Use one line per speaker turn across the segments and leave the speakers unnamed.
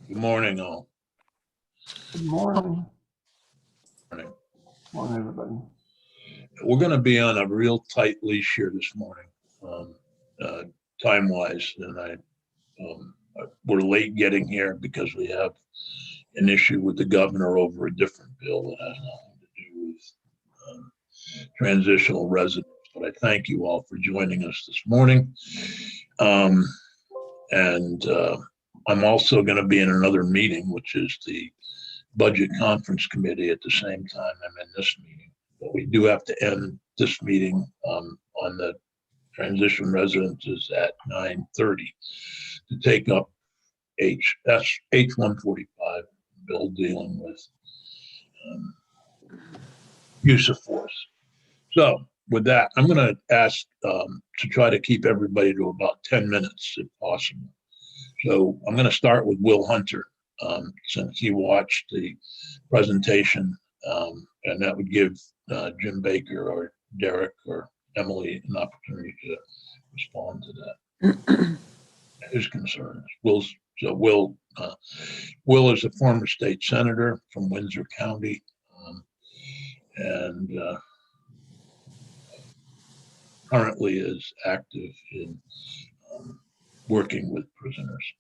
Good morning, all.
Good morning.
Morning.
Morning, everybody.
We're going to be on a real tight leash here this morning, time-wise, and we're late getting here because we have an issue with the governor over a different bill that has nothing to do with transitional residents. But I thank you all for joining us this morning. I'm also going to be in another meeting, which is the Budget Conference Committee at the same time I'm in this meeting. But we do have to end this meeting on the transition residences at 9:30 to take up H145 bill dealing with use of force. So with that, I'm going to ask to try to keep everybody to about 10 minutes if possible. So I'm going to start with Will Hunter, since he watched the presentation, and that would give Jim Baker or Derek or Emily an opportunity to respond to that. His concerns. Will is a former state senator from Windsor County, and currently is active in working with prisoners.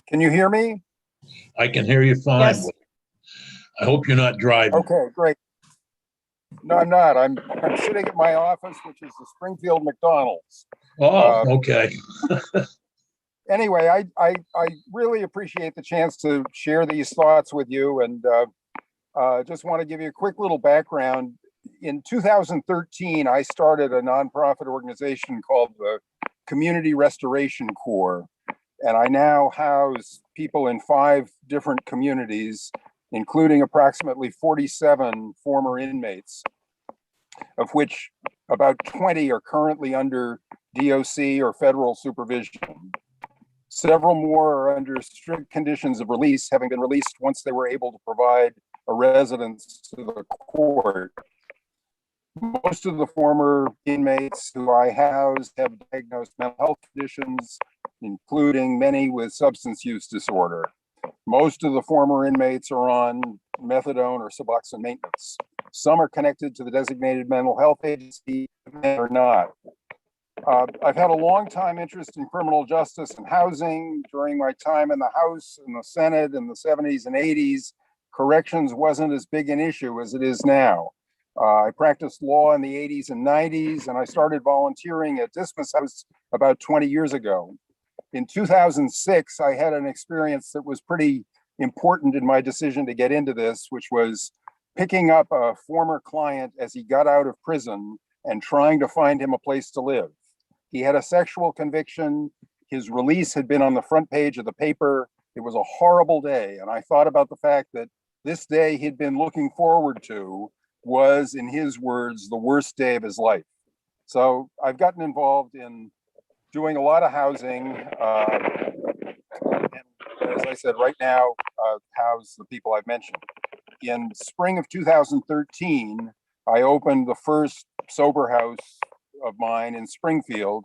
Can you hear me?
I can hear you fine.
Yes.
I hope you're not driving.
Okay, great. No, I'm not. I'm sitting at my office, which is the Springfield McDonald's.
Oh, okay.
Anyway, I really appreciate the chance to share these thoughts with you, and just want to give you a quick little background. In 2013, I started a nonprofit organization called the Community Restoration Corps, and I now house people in 5 different communities, including approximately 47 former inmates, of which about 20 are currently under DOC or federal supervision. Several more are under strict conditions of release, having been released once they were able to provide a residence to the court. Most of the former inmates who I house have diagnosed mental health conditions, including many with substance use disorder. Most of the former inmates are on methadone or Suboxone maintenance. Some are connected to the designated mental health agency, many are not. I've had a long time interest in criminal justice and housing. During my time in the House and the Senate in the 70s and 80s, corrections wasn't as big an issue as it is now. I practiced law in the 80s and 90s, and I started volunteering at Dismas House about 20 years ago. In 2006, I had an experience that was pretty important in my decision to get into this, which was picking up a former client as he got out of prison and trying to find him a place to live. He had a sexual conviction. His release had been on the front page of the paper. It was a horrible day. And I thought about the fact that this day he'd been looking forward to was, in his words, the worst day of his life. So I've gotten involved in doing a lot of housing. And as I said, right now, house the people I've mentioned. In spring of 2013, I opened the first sober house of mine in Springfield.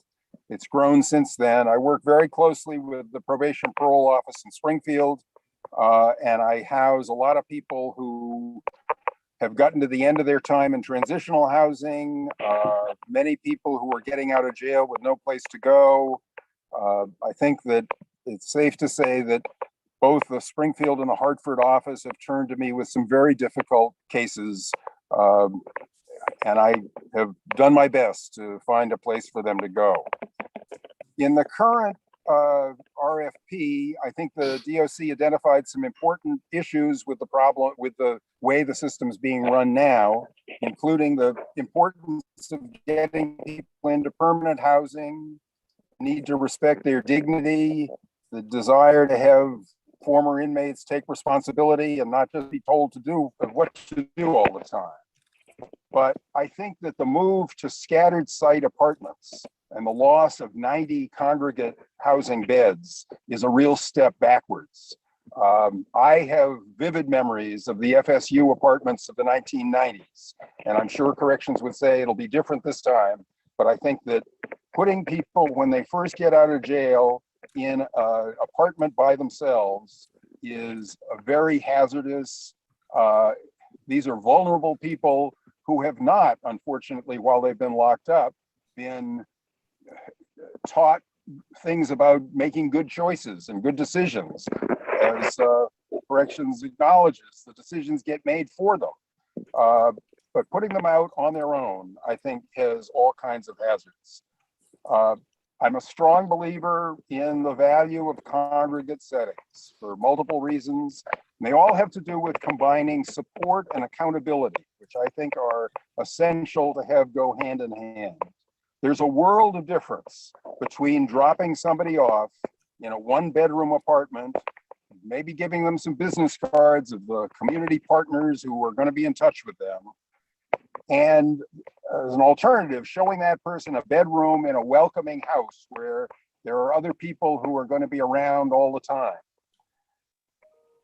It's grown since then. I work very closely with the probation parole office in Springfield, and I house a lot of people who have gotten to the end of their time in transitional housing, many people who are getting out of jail with no place to go. I think that it's safe to say that both the Springfield and the Hartford office have turned to me with some very difficult cases, and I have done my best to find a place for them to go. In the current RFP, I think the DOC identified some important issues with the problem, with the way the system is being run now, including the importance of getting people into permanent housing, need to respect their dignity, the desire to have former inmates take responsibility and not just be told to do what to do all the time. But I think that the move to scattered site apartments and the loss of 90 congregate housing beds is a real step backwards. I have vivid memories of the FSU apartments of the 1990s, and I'm sure corrections would say it'll be different this time, but I think that putting people when they first get out of jail in an apartment by themselves is a very hazardous. These are vulnerable people who have not, unfortunately, while they've been locked up, been taught things about making good choices and good decisions. As corrections acknowledges, the decisions get made for them. But putting them out on their own, I think, has all kinds of hazards. I'm a strong believer in the value of congregate settings for multiple reasons. And they all have to do with combining support and accountability, which I think are essential to have go hand in hand. There's a world of difference between dropping somebody off in a one-bedroom apartment, maybe giving them some business cards of the community partners who are going to be in touch with them, and as an alternative, showing that person a bedroom in a welcoming house where there are other people who are going to be around all the time.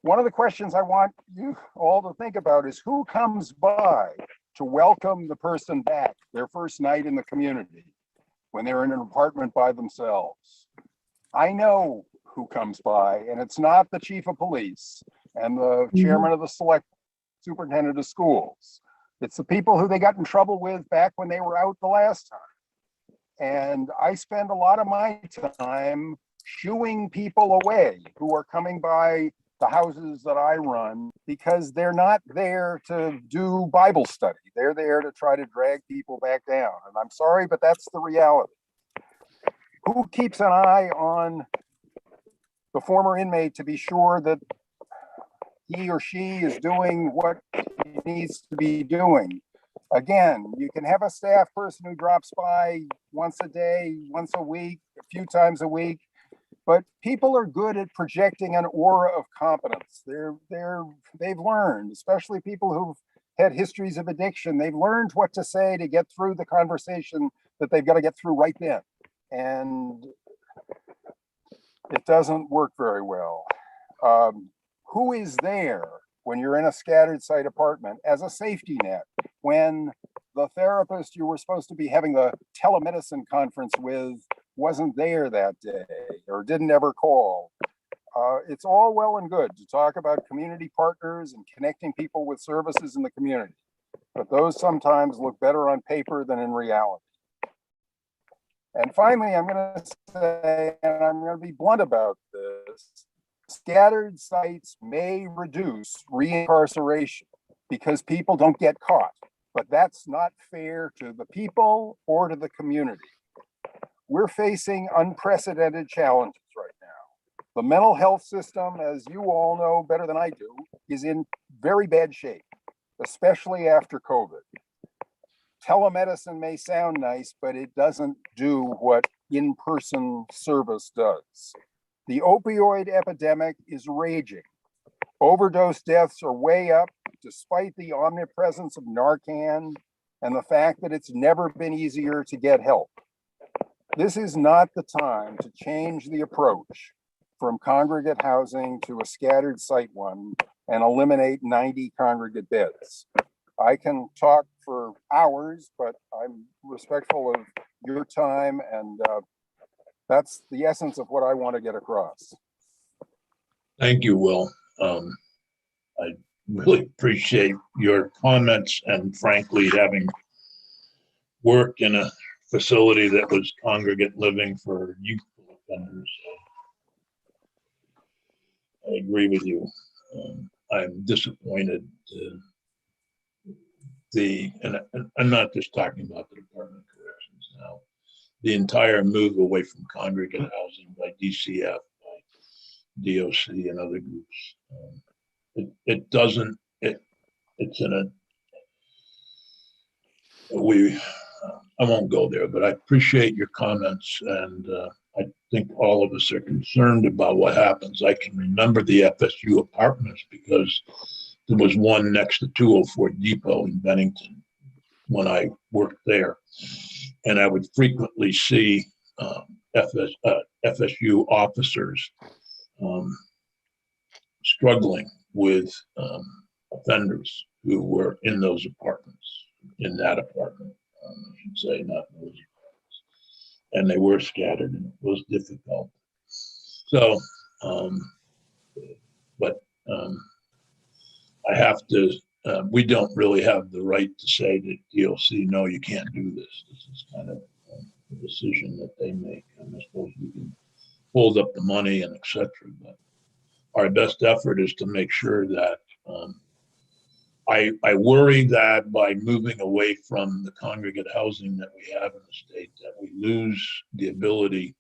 One of the questions I want you all to think about is who comes by to welcome the person back their first night in the community when they're in an apartment by themselves. I know who comes by, and it's not the chief of police and the chairman of the select superintendent of schools. It's the people who they got in trouble with back when they were out the last time. And I spend a lot of my time shooing people away who are coming by the houses that I run because they're not there to do Bible study. They're there to try to drag people back down. And I'm sorry, but that's the reality. Who keeps an eye on the former inmate to be sure that he or she is doing what he needs to be doing? Again, you can have a staff person who drops by once a day, once a week, a few times a week, but people are good at projecting an aura of competence. They've learned, especially people who've had histories of addiction, they've learned what to say to get through the conversation that they've got to get through right then. And it doesn't work very well. Who is there when you're in a scattered site apartment as a safety net when the therapist you were supposed to be having the telemedicine conference with wasn't there that day or didn't ever call? It's all well and good to talk about community partners and connecting people with services in the community, but those sometimes look better on paper than in reality. And finally, I'm going to say, and I'm going to be blunt about this, scattered sites may reduce reincarceration because people don't get caught, but that's not fair to the people or to the community. We're facing unprecedented challenges right now. The mental health system, as you all know better than I do, is in very bad shape, especially after COVID. Telemedicine may sound nice, but it doesn't do what in-person service does. The opioid epidemic is raging. Overdose deaths are way up, despite the omnipresence of Narcan and the fact that it's never been easier to get help. This is not the time to change the approach from congregate housing to a scattered site one and eliminate 90 congregate beds. I can talk for hours, but I'm respectful of your time, and that's the essence of what I want to get across.
Thank you, Will. I really appreciate your comments, and frankly, having worked in a facility that was congregate living for youthful offenders, I agree with you. I'm disappointed. And I'm not just talking about the Department of Corrections now, the entire move away from congregate housing by DCF, by DOC and other groups. I won't go there, but I appreciate your comments, and I think all of us are concerned about what happens. I can remember the FSU apartments because there was one next to 204 Depot in Bennington when I worked there. And I would frequently see FSU officers struggling with offenders who were in those apartments, in that apartment, I should say, not those apartments. And they were scattered, and it was difficult. So, but I have to, we don't really have the right to say to DLC, no, you can't do this. This is kind of a decision that they make. And I suppose we can hold up the money and et cetera. But our best effort is to make sure that I worry that by moving away from the congregate housing that we have in the state, that we lose the ability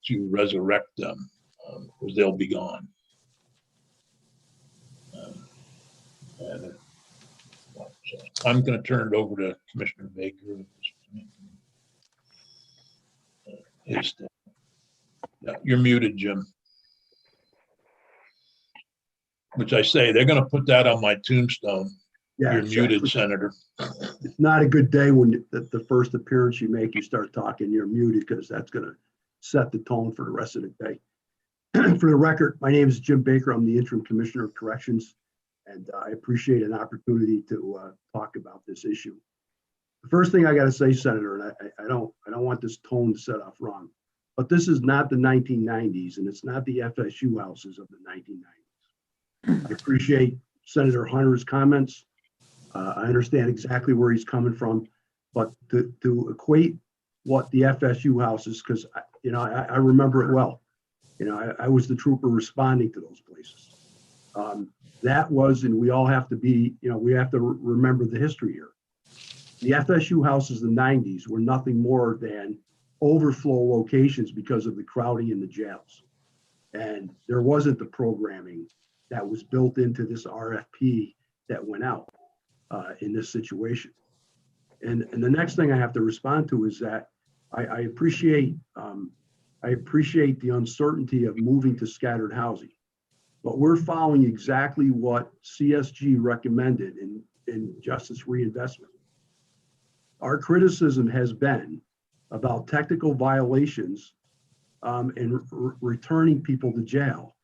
to resurrect them because they'll be gone. And so I'm going to turn it over to Commissioner Baker at this point. Yeah, you're muted, Jim. Which I say, they're going to put that on my tombstone.
Yeah,
You're muted, Senator.
It's not a good day when the first appearance you make, you start talking, you're muted, because that's going to set the tone for the rest of the day. For the record, my name is Jim Baker. I'm the interim commissioner of corrections, and I appreciate an opportunity to talk about this issue. The first thing I got to say, Senator, and I don't want this tone to set off wrong, but this is not the 1990s, and it's not the FSU houses of the 1990s. I appreciate Senator Hunter's comments. I understand exactly where he's coming from, but to equate what the FSU houses, because I remember it well. I was the trooper responding to those places. That was, and we all have to be, we have to remember the history here. The FSU houses in the 90s were nothing more than overflow locations because of the crowding in the jails. And there wasn't the programming that was built into this RFP that went out in this situation. And the next thing I have to respond to is that I appreciate the uncertainty of moving to scattered housing, but we're following exactly what CSG recommended in justice reinvestment. Our criticism has been about technical violations and returning people to jail.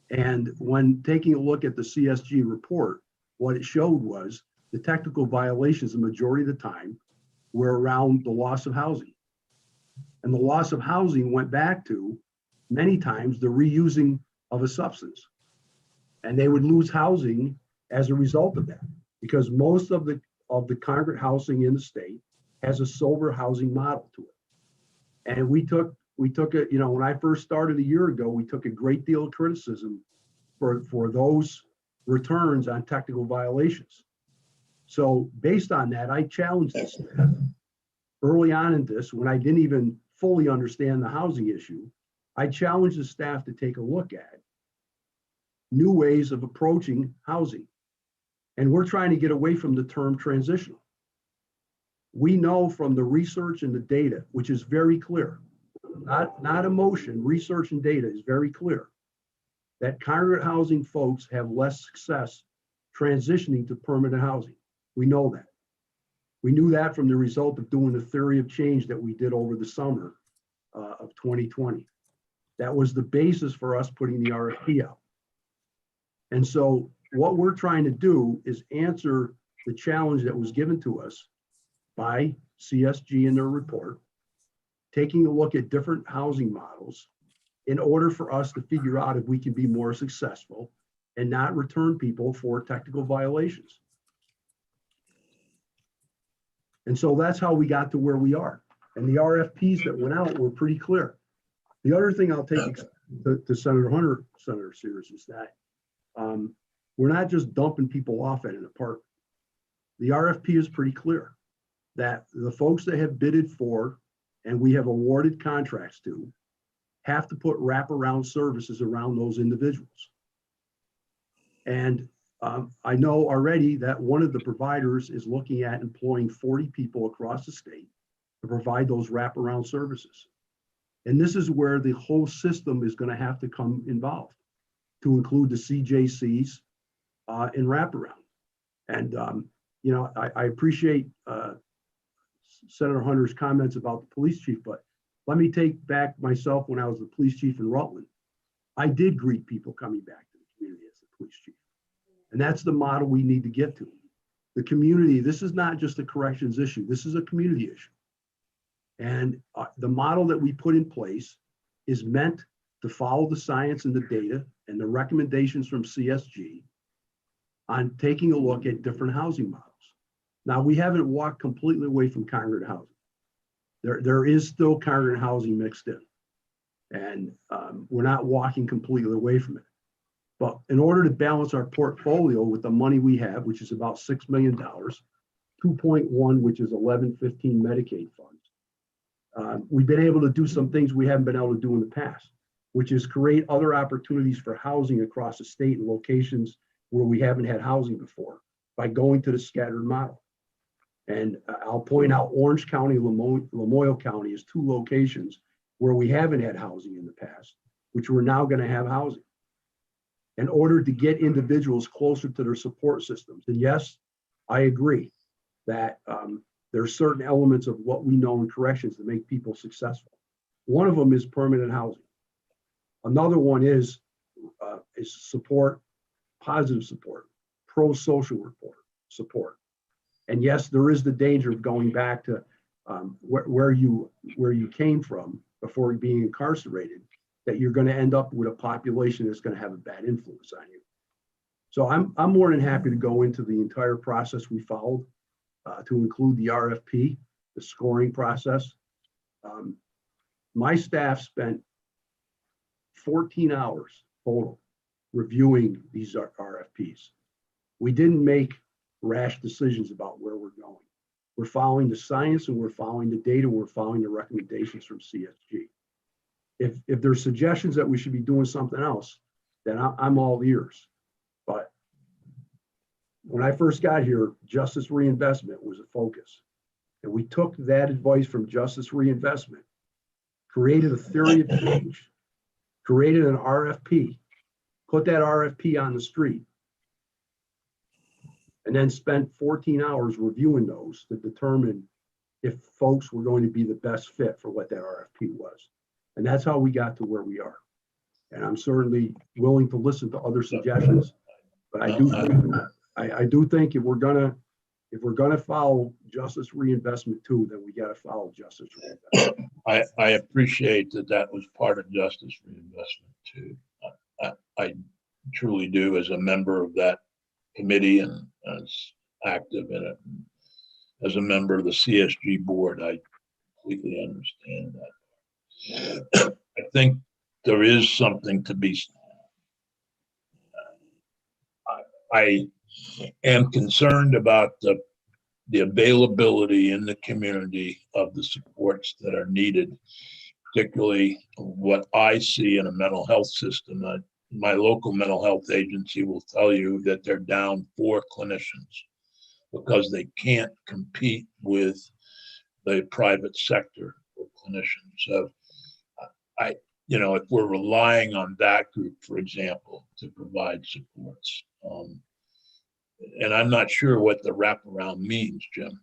And when taking a look at the CSG report, what it showed was the technical violations, the majority of the time, were around the loss of housing. And the loss of housing went back to, many times, the reusing of a substance. And they would lose housing as a result of that, because most of the congregate housing in the state has a sober housing model to it. And we took it, when I first started a year ago, we took a great deal of criticism for those returns on technical violations. So based on that, I challenged the staff early on in this, when I didn't even fully understand the housing issue. I challenged the staff to take a look at new ways of approaching housing. And we're trying to get away from the term transitional. We know from the research and the data, which is very clear, not emotion, research and data is very clear, that congregate housing folks have less success transitioning to permanent housing. We know that. We knew that from the result of doing the theory of change that we did over the summer of 2020. That was the basis for us putting the RFP out. And so what we're trying to do is answer the challenge that was given to us by CSG in their report, taking a look at different housing models in order for us to figure out if we can be more successful and not return people for technical violations. And so that's how we got to where we are. And the RFPs that went out were pretty clear. The other thing I'll take to Senator Hunter, Senator Sears, is that we're not just dumping people off at an apartment. The RFP is pretty clear that the folks that have bidded for and we have awarded contracts to have to put wraparound services around those individuals. And I know already that one of the providers is looking at employing 40 people across the state to provide those wraparound services. And this is where the whole system is going to have to come involved, to include the CJCs in wraparound. And, I appreciate Senator Hunter's comments about the police chief, but let me take back myself when I was the police chief in Rutland. I did greet people coming back to the community as the police chief. And that's the model we need to get to. The community, this is not just a corrections issue, this is a community issue. And the model that we put in place is meant to follow the science and the data and the recommendations from CSG on taking a look at different housing models. Now, we haven't walked completely away from congregate housing. There is still congregate housing mixed in, and we're not walking completely away from it. But in order to balance our portfolio with the money we have, which is about $6 million, 2.1, which is 1115 Medicaid funds, we've been able to do some things we haven't been able to do in the past, which is create other opportunities for housing across the state and locations where we haven't had housing before by going to the scattered model. And I'll point out Orange County, Lamoille County is two locations where we haven't had housing in the past, which we're now going to have housing in order to get individuals closer to their support systems. And yes, I agree that there are certain elements of what we know in corrections that make people successful. One of them is permanent housing. Another one is support, positive support, pro-social support. And yes, there is the danger of going back to where you came from before being incarcerated, that you're going to end up with a population that's going to have a bad influence on you. So I'm more than happy to go into the entire process we followed to include the RFP, the scoring process. My staff spent 14 hours total reviewing these RFPs. We didn't make rash decisions about where we're going. We're following the science and we're following the data, we're following the recommendations from CSG. If there's suggestions that we should be doing something else, then I'm all ears. But when I first got here, justice reinvestment was a focus. And we took that advice from justice reinvestment, created a theory of change, created an RFP, put that RFP on the street, and then spent 14 hours reviewing those to determine if folks were going to be the best fit for what that RFP was. And that's how we got to where we are. And I'm certainly willing to listen to other suggestions, but I do think if we're gonna follow justice reinvestment too, then we got to follow justice reinvestment.
I appreciate that was part of justice reinvestment too. I truly do, as a member of that committee and as active in it. As a member of the CSG board, I completely understand that. I think there is something to be. I am concerned about the availability in the community of the supports that are needed, particularly what I see in a mental health system. My local mental health agency will tell you that they're down 4 clinicians because they can't compete with the private sector for clinicians. So if we're relying on that group, for example, to provide supports, and I'm not sure what the wraparound means, Jim.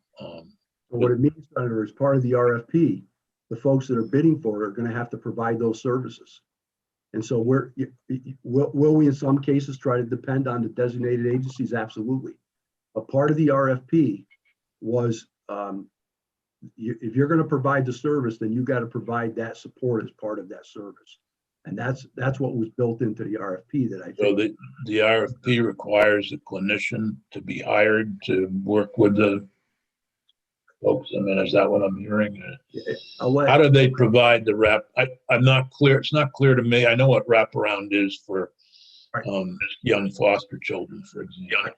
What it means, Senator, is part of the RFP, the folks that are bidding for it are going to have to provide those services. And so will we in some cases try to depend on the designated agencies? Absolutely. A part of the RFP was if you're going to provide the service, then you got to provide that support as part of that service. And that's what was built into the RFP that I think.
So the RFP requires a clinician to be hired to work with the folks. I mean, is that what I'm hearing? How do they provide the wrap? I'm not clear. It's not clear to me. I know what wraparound is for young foster children, for example.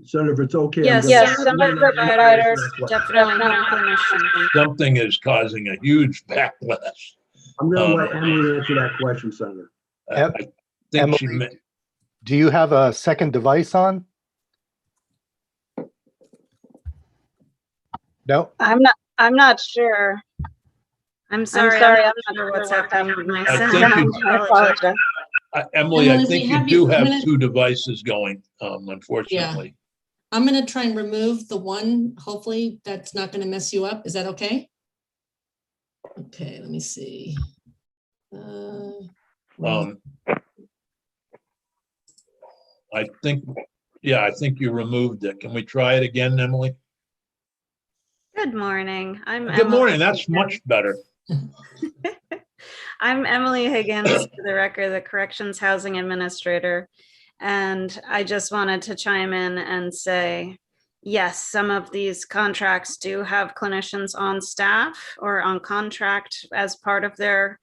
Senator, if it's okay.
Yes, some providers definitely have clinicians.
Something is causing a huge backlash.
I'm going to let Emily answer that question, Senator.
I think she meant.
Do you have a second device on? No.
I'm not sure. I'm sorry. I'm not sure what's happening with my sound. I apologize.
Emily, I think you do have 2 devices going, unfortunately.
Yeah. I'm going to try and remove the one. Hopefully that's not going to mess you up. Is that okay? Okay, let me see.
I think you removed it. Can we try it again, Emily?
Good morning. I'm
Good morning. That's much better.
I'm Emily Higgins, for the record, the Corrections Housing Administrator. And I just wanted to chime in and say, yes, some of these contracts do have clinicians on staff or on contract as part of their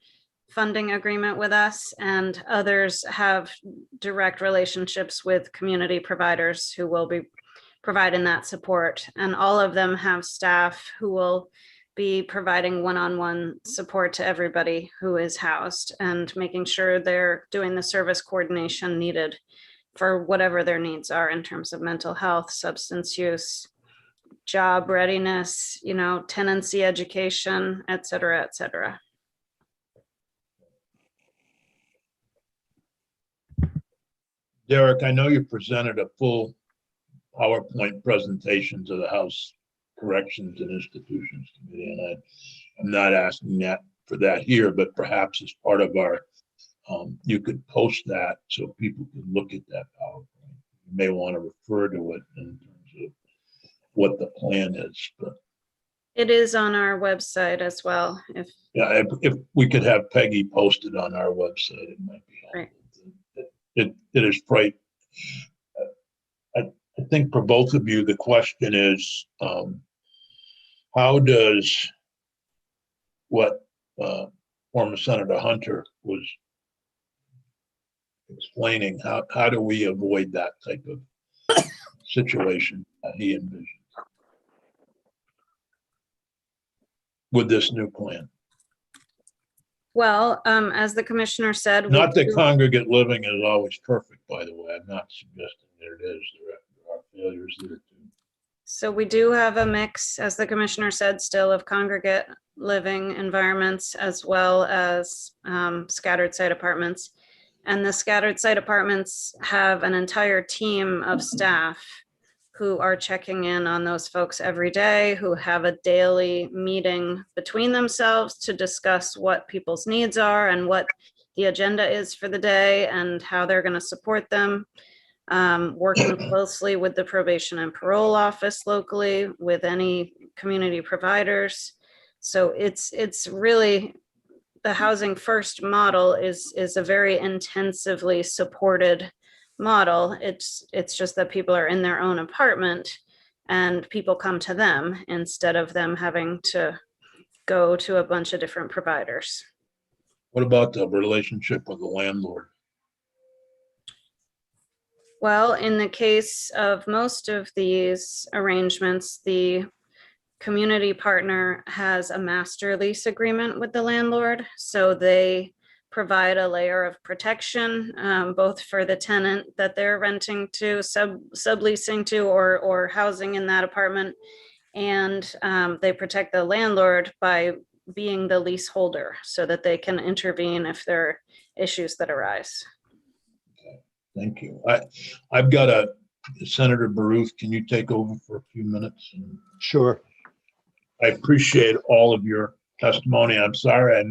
funding agreement with us, and others have direct relationships with community providers who will be providing that support. And all of them have staff who will be providing one-on-one support to everybody who is housed and making sure they're doing the service coordination needed for whatever their needs are in terms of mental health, substance use, job readiness, tenancy education, et cetera, et cetera.
Derek, I know you presented a full PowerPoint presentation to the House Corrections and Institutions Committee, and I'm not asking that for that here, but perhaps as part of our, you could post that so people can look at that PowerPoint. You may want to refer to it in terms of what the plan is, but
It is on our website as well.
yeah, if we could have Peggy posted on our website, it might be helpful.
Right.
It is right. I think for both of you, the question is, how does what former Senator Hunter was explaining, how do we avoid that type of situation that he envisions with this new plan?
Well, as the commissioner said,
Not that congregate living is always perfect, by the way. I'm not suggesting there it is. There are failures there too.
So we do have a mix, as the commissioner said, still of congregate living environments as well as scattered site apartments. And the scattered site apartments have an entire team of staff who are checking in on those folks every day, who have a daily meeting between themselves to discuss what people's needs are and what the agenda is for the day and how they're going to support them. Working closely with the probation and parole office locally, with any community providers. So it's really, the Housing First model is a very intensively supported model. It's just that people are in their own apartment and people come to them instead of them having to go to a bunch of different providers.
What about the relationship with the landlord?
Well, in the case of most of these arrangements, the community partner has a master lease agreement with the landlord. So they provide a layer of protection, both for the tenant that they're renting to, subleasing to, or housing in that apartment. And they protect the landlord by being the leaseholder so that they can intervene if there are issues that arise.
Thank you. I've got Senator Baruth, can you take over for a few minutes?
Sure.
I appreciate all of your testimony. I'm sorry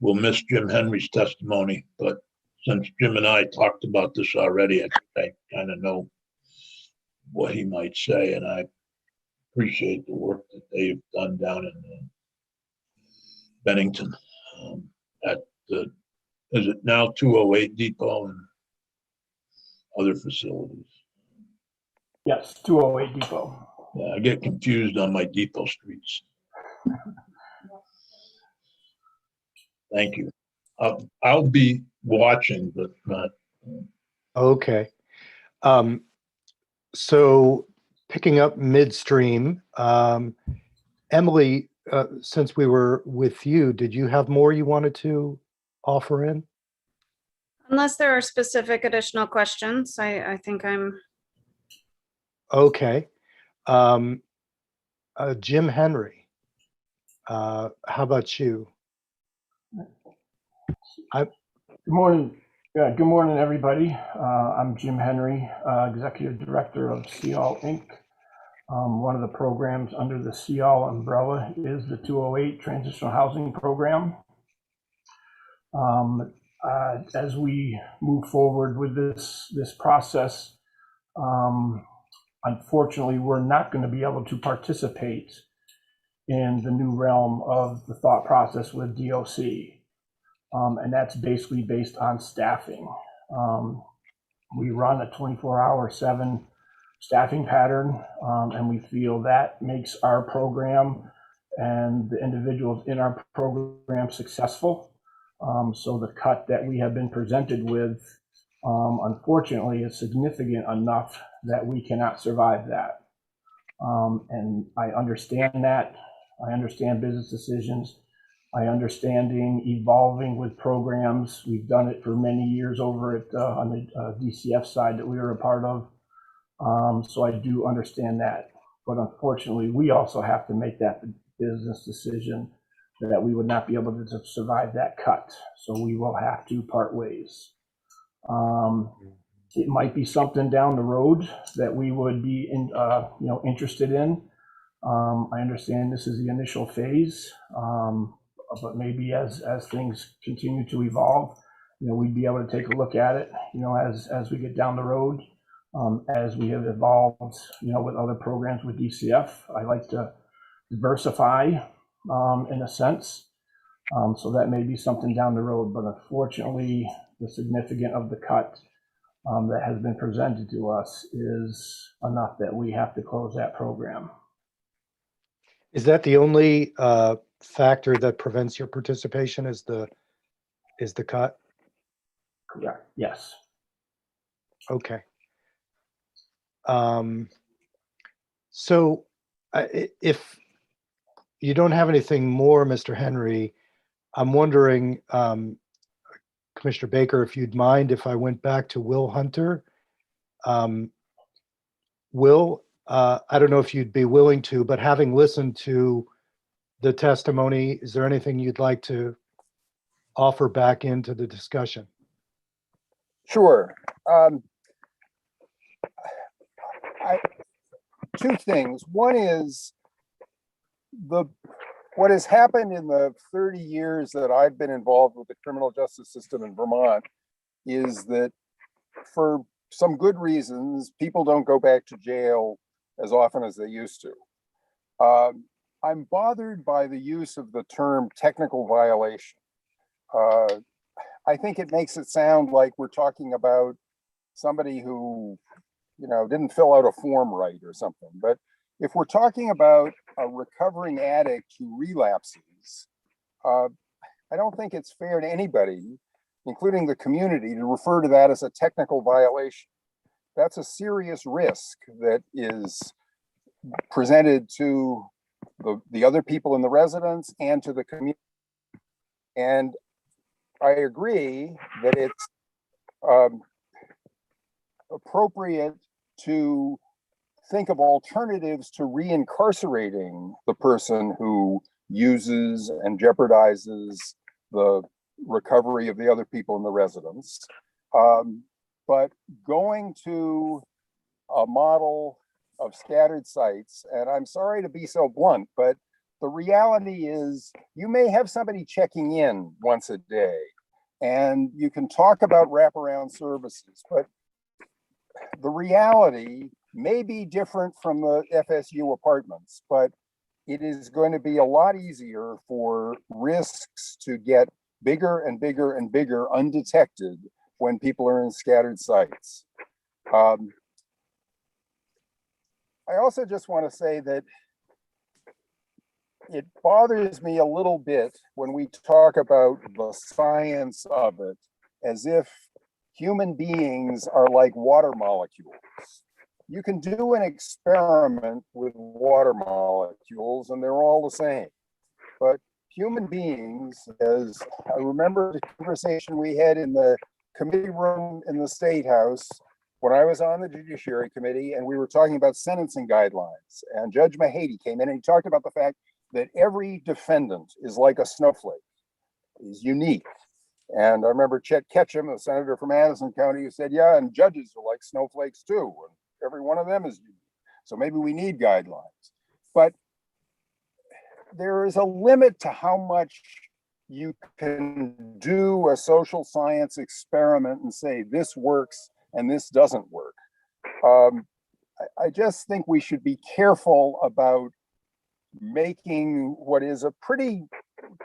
we'll miss Jim Henry's testimony, but since Jim and I talked about this already, I kind of know what he might say, and I appreciate the work that they've done down in Bennington at the, is it now 208 Depot and other facilities?
Yes, 208 Depot.
Yeah, I get confused on my depot streets. Thank you. I'll be watching, but not.
Okay. So picking up midstream, Emily, since we were with you, did you have more you wanted to offer in?
Unless there are specific additional questions, I think I'm.
Okay. Jim Henry, how about you?
Good morning. Yeah, good morning, everybody. I'm Jim Henry, Executive Director of CEOL Inc. One of the programs under the CEOL umbrella is the 208 Transitional Housing Program. As we move forward with this process, unfortunately, we're not going to be able to participate in the new realm of the thought process with DOC. And that's basically based on staffing. We run a 24/7 staffing pattern, and we feel that makes our program and the individuals in our program successful. So the cut that we have been presented with, unfortunately, is significant enough that we cannot survive that. And I understand that. I understand business decisions. I understanding evolving with programs. We've done it for many years over at on the DCF side that we were a part of. So I do understand that. But unfortunately, we also have to make that business decision that we would not be able to survive that cut. So we will have to part ways. It might be something down the road that we would be interested in. I understand this is the initial phase, but maybe as things continue to evolve, we'd be able to take a look at it, as we get down the road, as we have evolved, with other programs with DCF. I like to diversify, in a sense. So that may be something down the road, but unfortunately, the significance of the cut that has been presented to us is enough that we have to close that program.
Is that the only factor that prevents your participation, is the cut?
Correct. Yes.
Okay. So if you don't have anything more, Mr. Henry, I'm wondering, Commissioner Baker, if you'd mind if I went back to Will Hunter. Will, I don't know if you'd be willing to, but having listened to the testimony, is there anything you'd like to offer back into the discussion?
Sure. Two things. One is what has happened in the 30 years that I've been involved with the criminal justice system in Vermont is that for some good reasons, people don't go back to jail as often as they used to. I'm bothered by the use of the term technical violation. I think it makes it sound like we're talking about somebody who, didn't fill out a form right or something. But if we're talking about a recovering addict who relapses, I don't think it's fair to anybody, including the community, to refer to that as a technical violation. That's a serious risk that is presented to the other people in the residence and to the community. And I agree that it's appropriate to think of alternatives to reincarcerating the person who uses and jeopardizes the recovery of the other people in the residence. But going to a model of scattered sites, and I'm sorry to be so blunt, but the reality is you may have somebody checking in once a day, and you can talk about wraparound services, but the reality may be different from the FSU apartments, but it is going to be a lot easier for risks to get bigger and bigger and bigger undetected when people are in scattered sites. I also just want to say that it bothers me a little bit when we talk about the science of it as if human beings are like water molecules. You can do an experiment with water molecules and they're all the same. But human beings, as I remember the conversation we had in the committee room in the State House when I was on the Judiciary Committee, and we were talking about sentencing guidelines, and Judge Mahady came in and he talked about the fact that every defendant is like a snowflake, is unique. And I remember Chet Ketchum, a senator from Madison County, who said, yeah, and judges are like snowflakes too, and every one of them is unique. So maybe we need guidelines. But there is a limit to how much you can do a social science experiment and say this works and this doesn't work. I just think we should be careful about making what is a pretty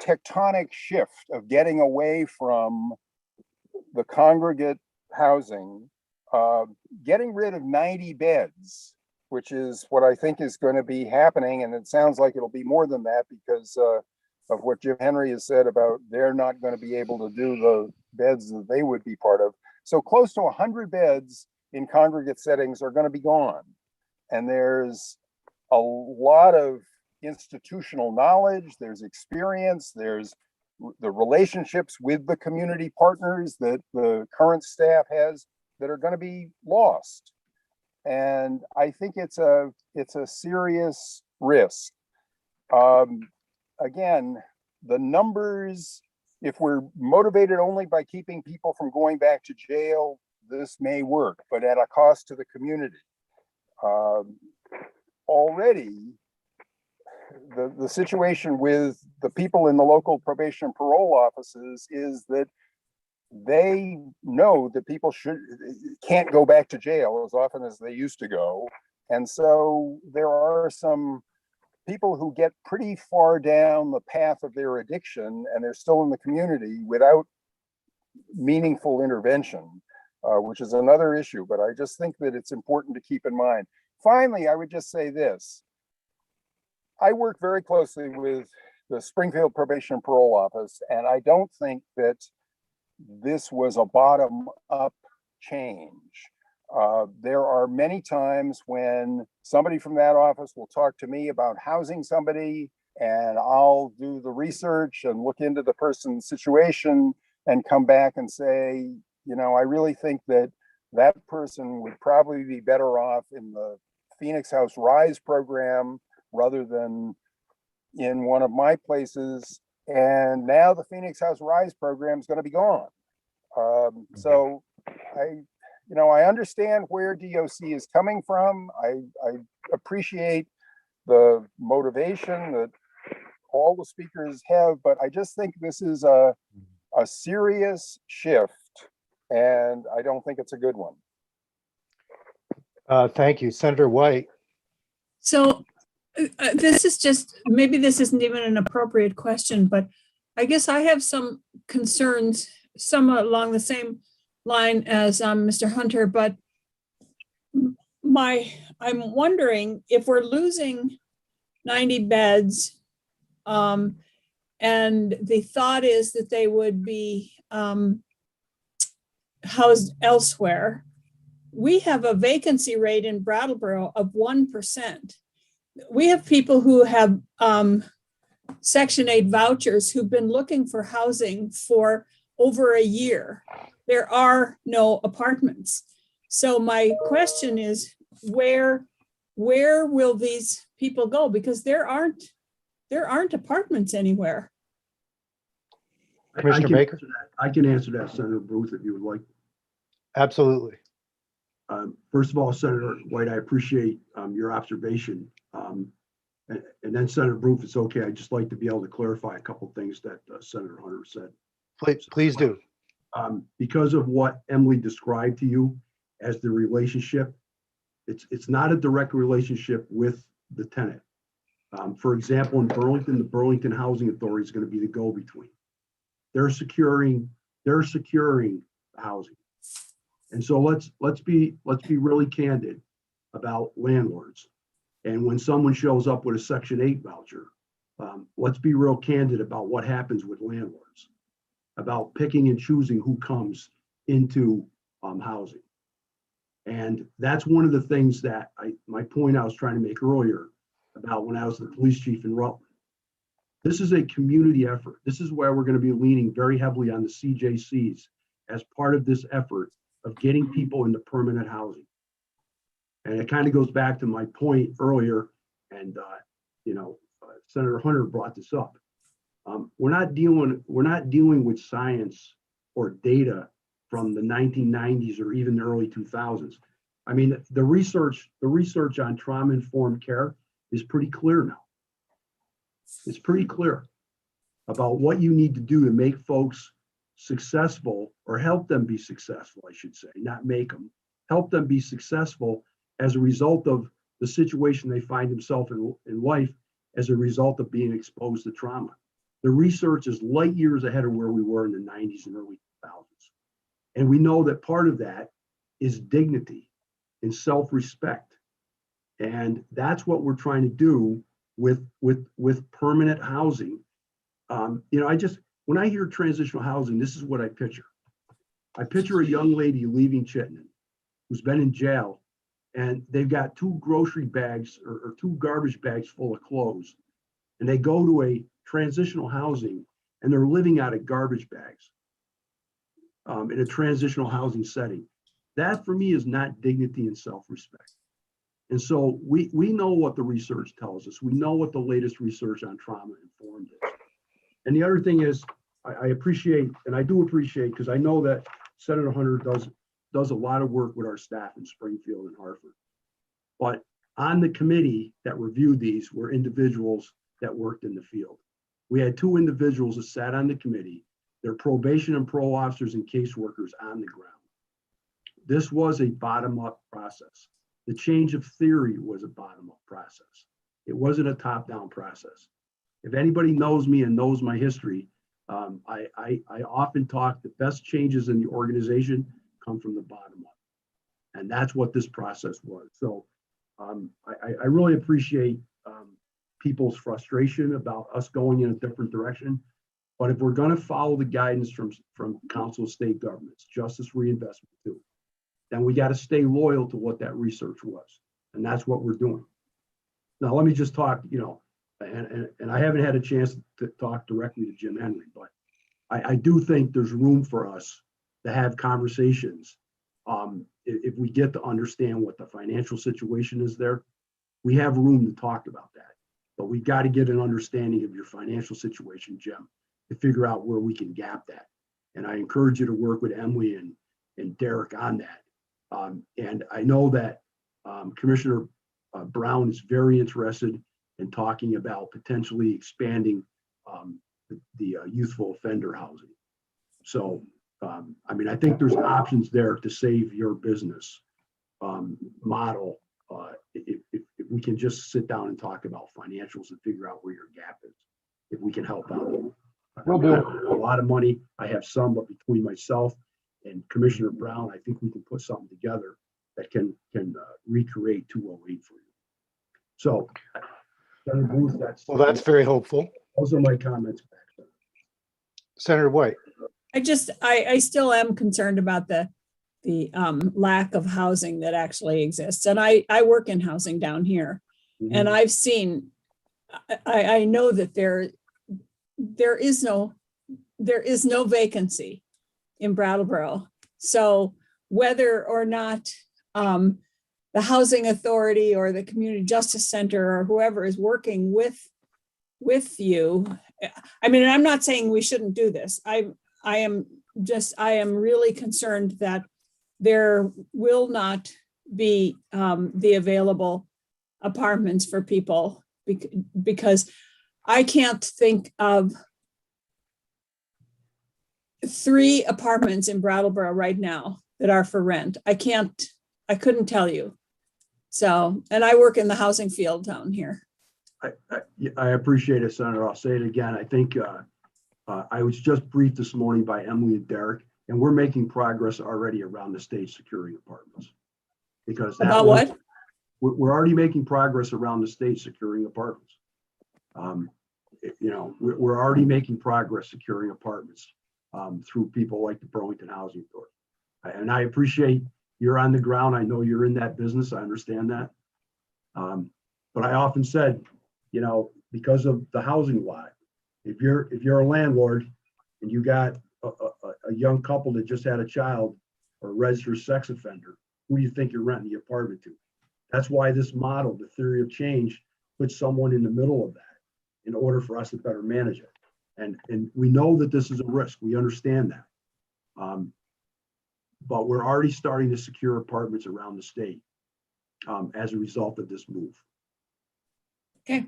tectonic shift of getting away from the congregate housing, getting rid of 90 beds, which is what I think is going to be happening. And it sounds like it'll be more than that because of what Jim Henry has said about they're not going to be able to do the beds that they would be part of. So close to 100 beds in congregate settings are going to be gone. And there's a lot of institutional knowledge, there's experience, there's the relationships with the community partners that the current staff has that are going to be lost. And I think it's a serious risk. Again, the numbers, if we're motivated only by keeping people from going back to jail, this may work, but at a cost to the community. Already, the situation with the people in the local probation and parole offices is that they know that people can't go back to jail as often as they used to go. And so there are some people who get pretty far down the path of their addiction and they're still in the community without meaningful intervention, which is another issue. But I just think that it's important to keep in mind. Finally, I would just say this. I work very closely with the Springfield Probation and Parole Office, and I don't think that this was a bottom-up change. There are many times when somebody from that office will talk to me about housing somebody, and I'll do the research and look into the person's situation and come back and say, you know, I really think that that person would probably be better off in the Phoenix House Rise program rather than in one of my places. And now the Phoenix House Rise program is going to be gone. So I understand where DOC is coming from. I appreciate the motivation that all the speakers have, but I just think this is a serious shift, and I don't think it's a good one.
Thank you, Senator White.
So this is just, maybe this isn't even an appropriate question, but I guess I have some concerns, some along the same line as Mr. Hunter, but I'm wondering if we're losing 90 beds and the thought is that they would be housed elsewhere. We have a vacancy rate in Brattleboro of 1%. We have people who have Section 8 vouchers who've been looking for housing for over a year. There are no apartments. So my question is, where will these people go? Because there aren't apartments anywhere.
Commissioner Baker?
I can answer that, Senator Booth, if you would like.
Absolutely.
First of all, Senator White, I appreciate your observation. And then Senator Booth, it's okay. I'd just like to be able to clarify a couple of things that Senator Hunter said.
Please do.
Because of what Emily described to you as the relationship, it's not a direct relationship with the tenant. For example, in Burlington, the Burlington Housing Authority is going to be the go-between. They're securing the housing. And so let's be really candid about landlords. And when someone shows up with a Section 8 voucher, let's be real candid about what happens with landlords, about picking and choosing who comes into housing. And that's one of the things that my point I was trying to make earlier about when I was the police chief in Rutland. This is a community effort. This is where we're going to be leaning very heavily on the CJCs as part of this effort of getting people into permanent housing. And it kind of goes back to my point earlier, and Senator Hunter brought this up. We're not dealing with science or data from the 1990s or even the early 2000s. I mean, the research on trauma-informed care is pretty clear now. It's pretty clear about what you need to do to make folks successful, or help them be successful, I should say, not make them, help them be successful as a result of the situation they find themselves in life as a result of being exposed to trauma. The research is light years ahead of where we were in the 90s and early 2000s. And we know that part of that is dignity and self-respect. And that's what we're trying to do with permanent housing. When I hear transitional housing, this is what I picture. I picture a young lady leaving Chittenden who's been in jail, and they've got 2 grocery bags or 2 garbage bags full of clothes. And they go to a transitional housing and they're living out of garbage bags in a transitional housing setting. That for me is not dignity and self-respect. And so we know what the research tells us. We know what the latest research on trauma informed is. And the other thing is, I appreciate, and I do appreciate, because I know that Senator Hunter does a lot of work with our staff in Springfield and Hartford. But on the committee that reviewed these were individuals that worked in the field. We had 2 individuals that sat on the committee. They're probation and parole officers and caseworkers on the ground. This was a bottom-up process. The change of theory was a bottom-up process. It wasn't a top-down process. If anybody knows me and knows my history, I often talk the best changes in the organization come from the bottom up. And that's what this process was. So I really appreciate people's frustration about us going in a different direction. But if we're going to follow the guidance from Council of State Governments, Justice Reinvestment too, then we got to stay loyal to what that research was. And that's what we're doing. Now, let me just talk, and I haven't had a chance to talk directly to Jim Henry, but I do think there's room for us to have conversations. If we get to understand what the financial situation is there, we have room to talk about that. But we got to get an understanding of your financial situation, Jim, to figure out where we can gap that. And I encourage you to work with Emily and Derek on that. And I know that Commissioner Brown is very interested in talking about potentially expanding the youthful offender housing. So, I think there's options there to save your business model if we can just sit down and talk about financials and figure out where your gap is, if we can help out.
Will do.
I don't have a lot of money. I have some, but between myself and Commissioner Brown, I think we can put something together that can recreate 208 for you. So, Senator Booth,
That's very hopeful.
those are my comments back.
Senator White.
I still am concerned about the lack of housing that actually exists. And I work in housing down here, and I've seen, I know that there is no vacancy in Brattleboro. So whether or not the housing authority or the community justice center or whoever is working with you, I'm not saying we shouldn't do this. I am really concerned that there will not be the available apartments for people because I can't think of 3 apartments in Brattleboro right now that are for rent. I couldn't tell you. So, and I work in the housing field down here.
I appreciate it, Senator. I'll say it again. I think I was just briefed this morning by Emily and Derek, and we're making progress already around the state securing apartments. Because
about what?
We're already making progress around the state securing apartments. We're already making progress securing apartments through people like the Burlington Housing Authority. And I appreciate you're on the ground. I know you're in that business. I understand that. But I often said, because of the housing lot, if you're a landlord and you got a young couple that just had a child or a registered sex offender, who do you think you're renting the apartment to? That's why this model, the theory of change, puts someone in the middle of that in order for us to better manage it. And we know that this is a risk. We understand that. But we're already starting to secure apartments around the state as a result of this move.
Okay.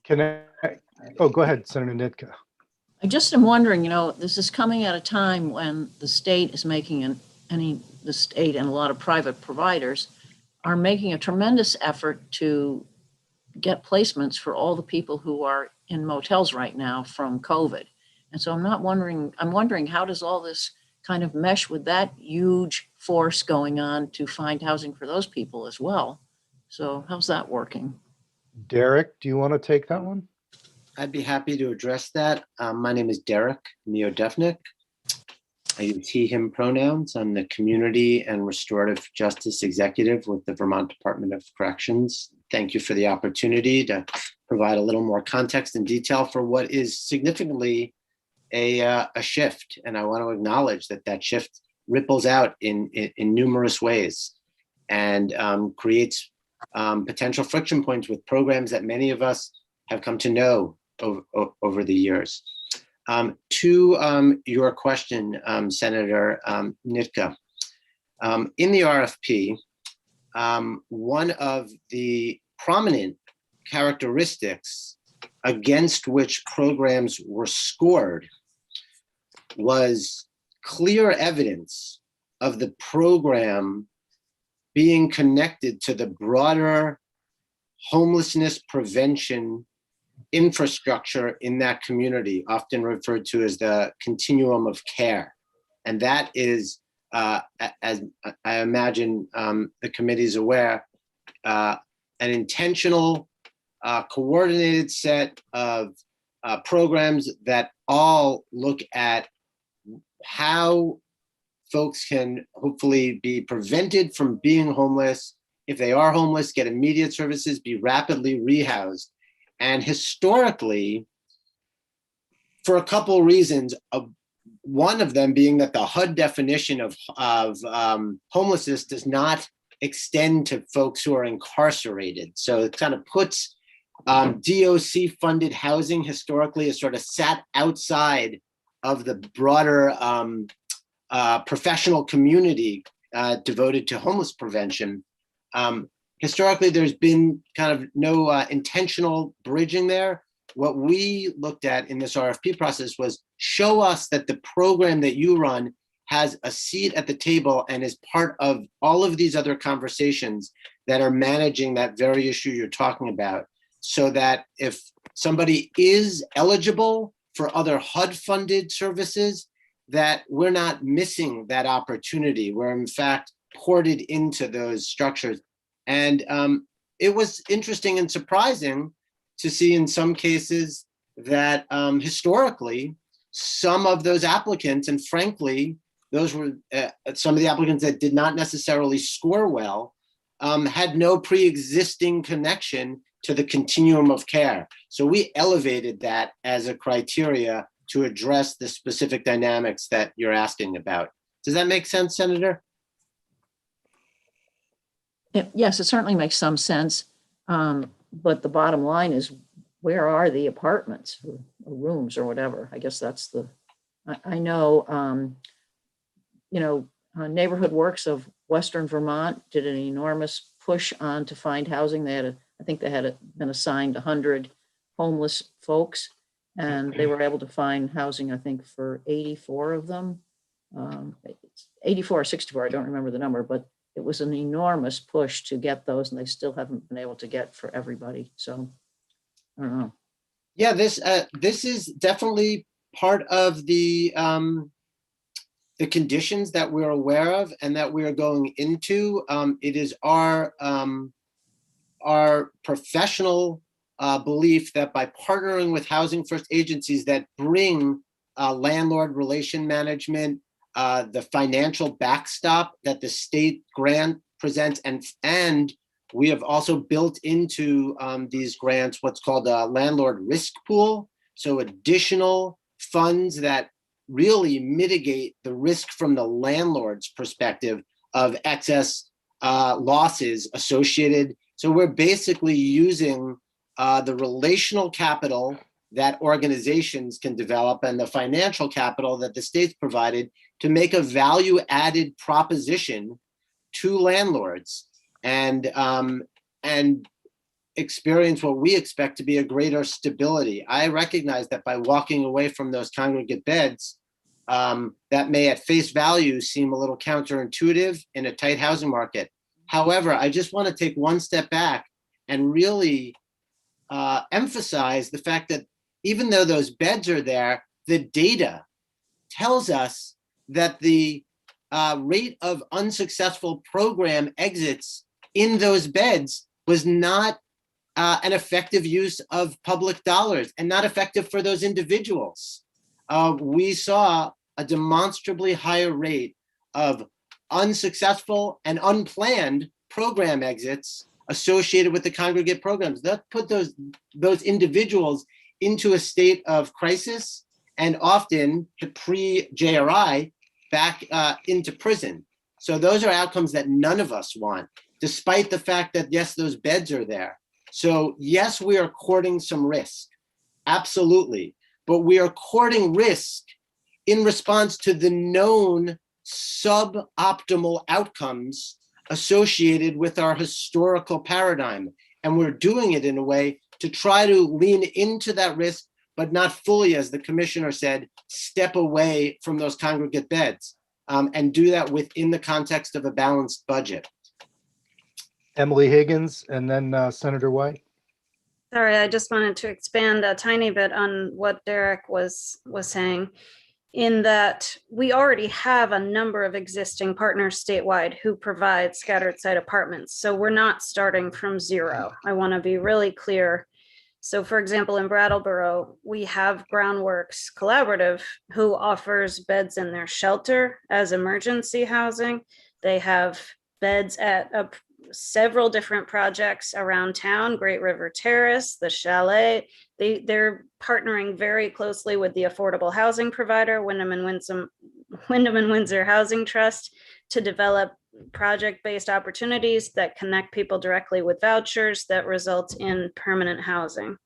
Go ahead, Senator Nitka.
I just am wondering, this is coming at a time when the state is making the state and a lot of private providers are making a tremendous effort to get placements for all the people who are in motels right now from COVID. And so I'm wondering how does all this kind of mesh with that huge force going on to find housing for those people as well? So how's that working?
Derek, do you want to take that one?
I'd be happy to address that. My name is Derek Neodefnik. I use he, him pronouns. I'm the Community and Restorative Justice Executive with the Vermont Department of Corrections. Thank you for the opportunity to provide a little more context and detail for what is significantly a shift. And I want to acknowledge that that shift ripples out in numerous ways and creates potential friction points with programs that many of us have come to know over the years. To your question, Senator Nitka, in the RFP, one of the prominent characteristics against which programs were scored was clear evidence of the program being connected to the broader homelessness prevention infrastructure in that community, often referred to as the continuum of care. And that is, as I imagine the committee is aware, an intentional, coordinated set of programs that all look at how folks can hopefully be prevented from being homeless. If they are homeless, get immediate services, be rapidly rehoused. And historically, for a couple reasons, one of them being that the HUD definition of homelessness does not extend to folks who are incarcerated. So it kind of puts DOC-funded housing historically as sort of sat outside of the broader professional community devoted to homeless prevention. Historically, there's been kind of no intentional bridging there. What we looked at in this RFP process was show us that the program that you run has a seat at the table and is part of all of these other conversations that are managing that very issue you're talking about, so that if somebody is eligible for other HUD-funded services, that we're not missing that opportunity. We're in fact ported into those structures. And it was interesting and surprising to see in some cases that historically, some of those applicants, and frankly, those were some of the applicants that did not necessarily score well, had no pre-existing connection to the continuum of care. So we elevated that as a criteria to address the specific dynamics that you're asking about. Does that make sense, Senator?
Yes, it certainly makes some sense. But the bottom line is, where are the apartments or rooms or whatever? I guess that's the, I know, Neighborhood Works of Western Vermont did an enormous push on to find housing. They had, I think they had been assigned 100 homeless folks, and they were able to find housing, I think, for 84 of them. 84 or 64, I don't remember the number, but it was an enormous push to get those, and they still haven't been able to get for everybody. So I don't know.
Yeah, this is definitely part of the conditions that we're aware of and that we are going into. It is our professional belief that by partnering with Housing First agencies that bring landlord relation management, the financial backstop that the state grant presents, and we have also built into these grants what's called a landlord risk pool. So additional funds that really mitigate the risk from the landlord's perspective of excess losses associated. So we're basically using the relational capital that organizations can develop and the financial capital that the state's provided to make a value-added proposition to landlords and experience what we expect to be a greater stability. I recognize that by walking away from those congregate beds, that may at face value seem a little counterintuitive in a tight housing market. However, I just want to take one step back and really emphasize the fact that even though those beds are there, the data tells us that the rate of unsuccessful program exits in those beds was not an effective use of public dollars and not effective for those individuals. We saw a demonstrably higher rate of unsuccessful and unplanned program exits associated with the congregate programs. That put those individuals into a state of crisis and often pre-JRI back into prison. So those are outcomes that none of us want, despite the fact that, yes, those beds are there. So yes, we are courting some risk, absolutely, but we are courting risk in response to the known suboptimal outcomes associated with our historical paradigm. And we're doing it in a way to try to lean into that risk, but not fully, as the commissioner said, step away from those congregate beds, and do that within the context of a balanced budget.
Emily Higgins and then Senator White.
Sorry, I just wanted to expand a tiny bit on what Derek was saying, in that we already have a number of existing partners statewide who provide scattered site apartments. So we're not starting from zero. I want to be really clear. So for example, in Brattleboro, we have Groundworks Collaborative who offers beds in their shelter as emergency housing. They have beds at several different projects around town, Great River Terrace, the Chalet. They're partnering very closely with the affordable housing provider, Wyndham and Windsor Housing Trust, to develop project-based opportunities that connect people directly with vouchers that result in permanent housing.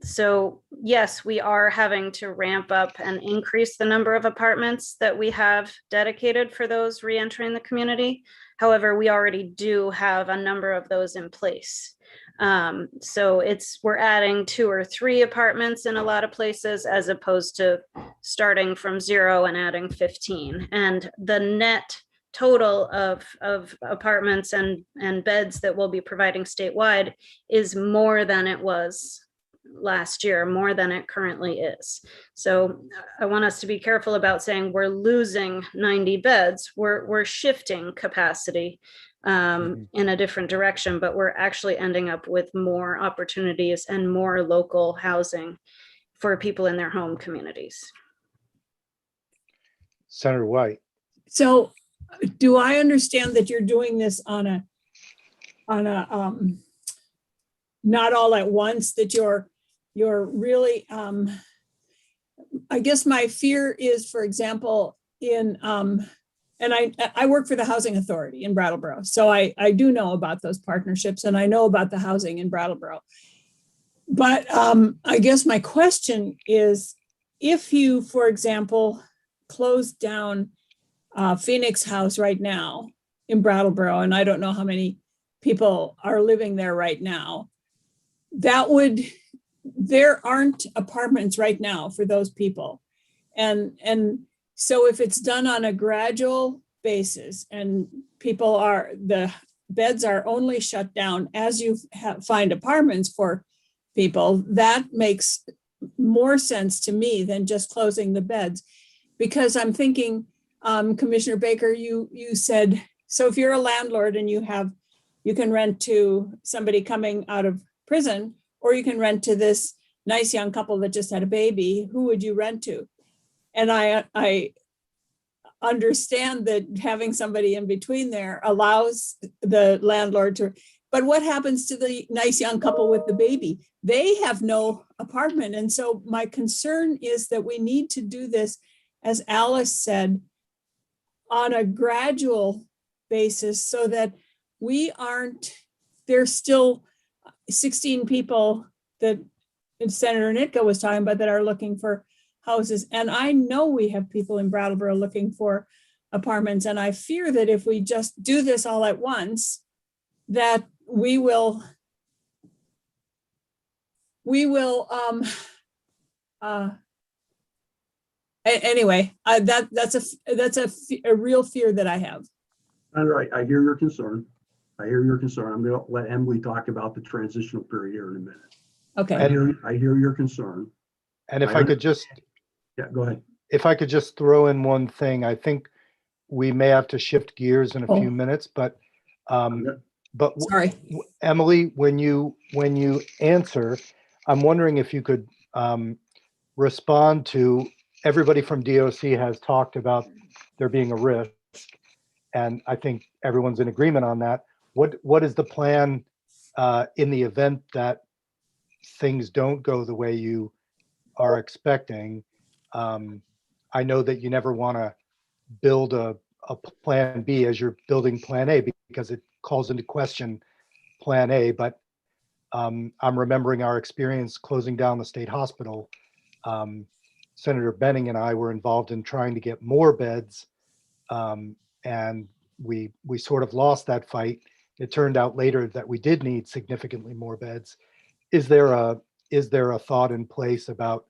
So yes, we are having to ramp up and increase the number of apartments that we have dedicated for those re-entering the community. However, we already do have a number of those in place. So we're adding 2 or 3 apartments in a lot of places, as opposed to starting from 0 and adding 15. And the net total of apartments and beds that we'll be providing statewide is more than it was last year, more than it currently is. So I want us to be careful about saying we're losing 90 beds. We're shifting capacity in a different direction, but we're actually ending up with more opportunities and more local housing for people in their home communities.
Senator White.
So do I understand that you're doing this on a not all at once, that you're really, I guess my fear is, for example, in, and I work for the Housing Authority in Brattleboro. So I do know about those partnerships and I know about the housing in Brattleboro. But I guess my question is, if you, for example, close down Phoenix House right now in Brattleboro, and I don't know how many people are living there right now, there aren't apartments right now for those people. And so if it's done on a gradual basis and the beds are only shut down as you find apartments for people, that makes more sense to me than just closing the beds. Because I'm thinking, Commissioner Baker, you said, so if you're a landlord and you can rent to somebody coming out of prison, or you can rent to this nice young couple that just had a baby, who would you rent to? And I understand that having somebody in between there allows the landlord to, but what happens to the nice young couple with the baby? They have no apartment. And so my concern is that we need to do this, as Alice said, on a gradual basis so that there's still 16 people that Senator Nitka was talking about that are looking for houses. And I know we have people in Brattleboro looking for apartments. And I fear that if we just do this all at once, that we will anyway, that's a real fear that I have.
All right, I hear your concern. I hear your concern. I'm going to let Emily talk about the transitional period here in a minute.
Okay.
I hear your concern.
And if I could just,
Yeah, go ahead.
if I could just throw in one thing, I think we may have to shift gears in a few minutes, but
Sorry.
Emily, when you answer, I'm wondering if you could respond to, everybody from DOC has talked about there being a risk, and I think everyone's in agreement on that. What is the plan in the event that things don't go the way you are expecting? I know that you never want to build a plan B as you're building plan A because it calls into question plan A, but I'm remembering our experience closing down the state hospital. Senator Benning and I were involved in trying to get more beds, and we sort of lost that fight. It turned out later that we did need significantly more beds. Is there a thought in place about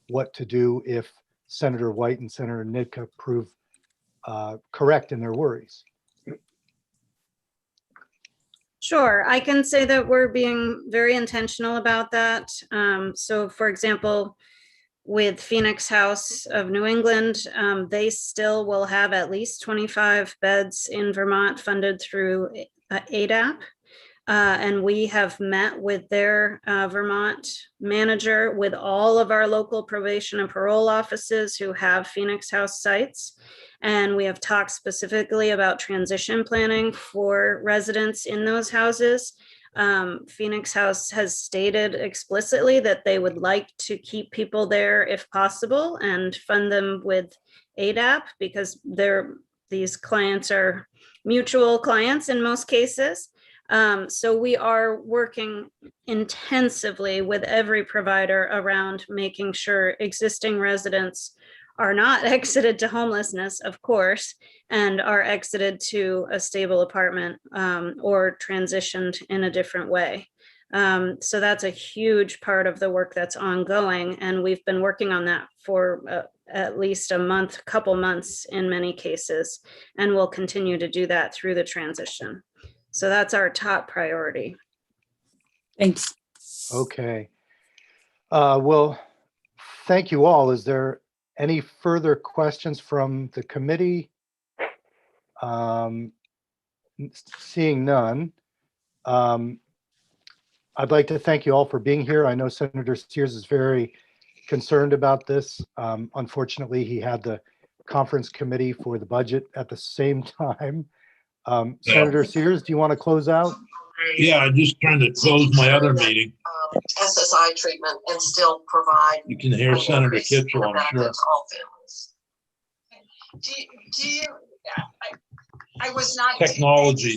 what to do if Senator White and Senator Nitka prove correct in their worries?
Sure, I can say that we're being very intentional about that. So for example, with Phoenix House of New England, they still will have at least 25 beds in Vermont funded through ADAP. And we have met with their Vermont manager, with all of our local probation and parole offices who have Phoenix House sites. And we have talked specifically about transition planning for residents in those houses. Phoenix House has stated explicitly that they would like to keep people there if possible and fund them with ADAP because these clients are mutual clients in most cases. So we are working intensively with every provider around making sure existing residents are not exited to homelessness, of course, and are exited to a stable apartment or transitioned in a different way. So that's a huge part of the work that's ongoing. And we've been working on that for at least a couple months in many cases, and we'll continue to do that through the transition. So that's our top priority.
Thanks.
Okay. Well, thank you all. Is there any further questions from the committee? Seeing none. I'd like to thank you all for being here. I know Senator Sears is very concerned about this. Unfortunately, he had the conference committee for the budget at the same time. Senator Sears, do you want to close out?
Yeah, I'm just trying to close my other meeting.
SSI treatment and still provide.
You can hear Senator Kitchell, I'm sure.
All families. Do you, I was not.
Technology.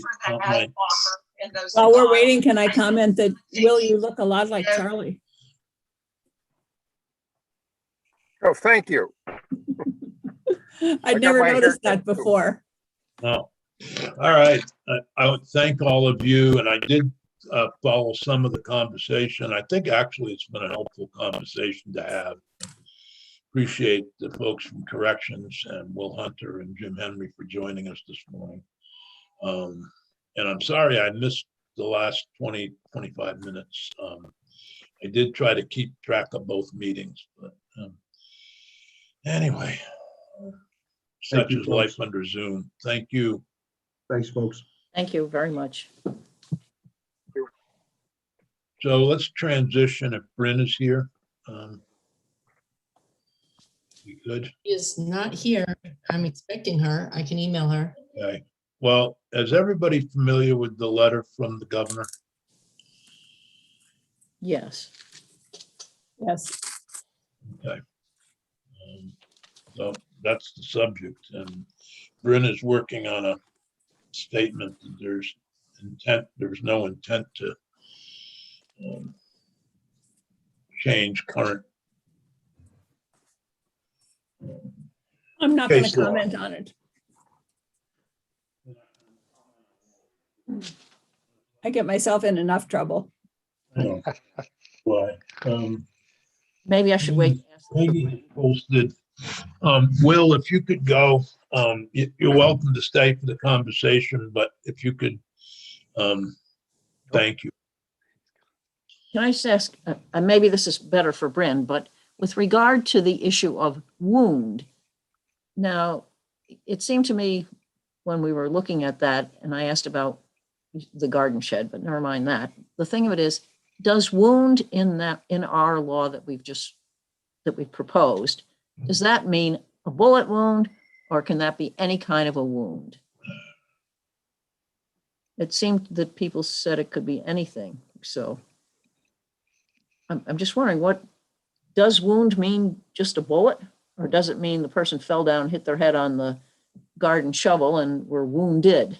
While we're waiting, can I comment that, Will, you look a lot like Charlie?
Oh, thank you.
I'd never noticed that before.
Oh, all right. I would thank all of you, and I did follow some of the conversation. I think actually it's been a helpful conversation to have. Appreciate the folks from Corrections and Will Hunter and Jim Henry for joining us this morning. And I'm sorry I missed the last 20, 25 minutes. I did try to keep track of both meetings, but anyway, such is life under Zoom. Thank you.
Thanks, folks.
Thank you very much.
So let's transition if Bryn is here. We good?
She is not here. I'm expecting her. I can email her.
Okay. Well, is everybody familiar with the letter from the governor?
Yes.
Yes.
Okay. So that's the subject, and Bryn is working on a statement that there's no intent to change current.
I'm not going
Case
to
law.
comment on it. I get myself in enough trouble.
Oh, why?
Maybe I should wait.
Peggy posted. Will, if you could go, you're welcome to stay for the conversation, but if you could Thank you.
Can I just ask, maybe this is better for Bryn, but with regard to the issue of wound, now, it seemed to me when we were looking at that, and I asked about the garden shed, but never mind that. The thing of it is, does wound in our law that we've proposed, does that mean a bullet wound, or can that be any kind of a wound? It seemed that people said it could be anything, so I'm just wondering, does wound mean just a bullet, or does it mean the person fell down, hit their head on the garden shovel and were wounded?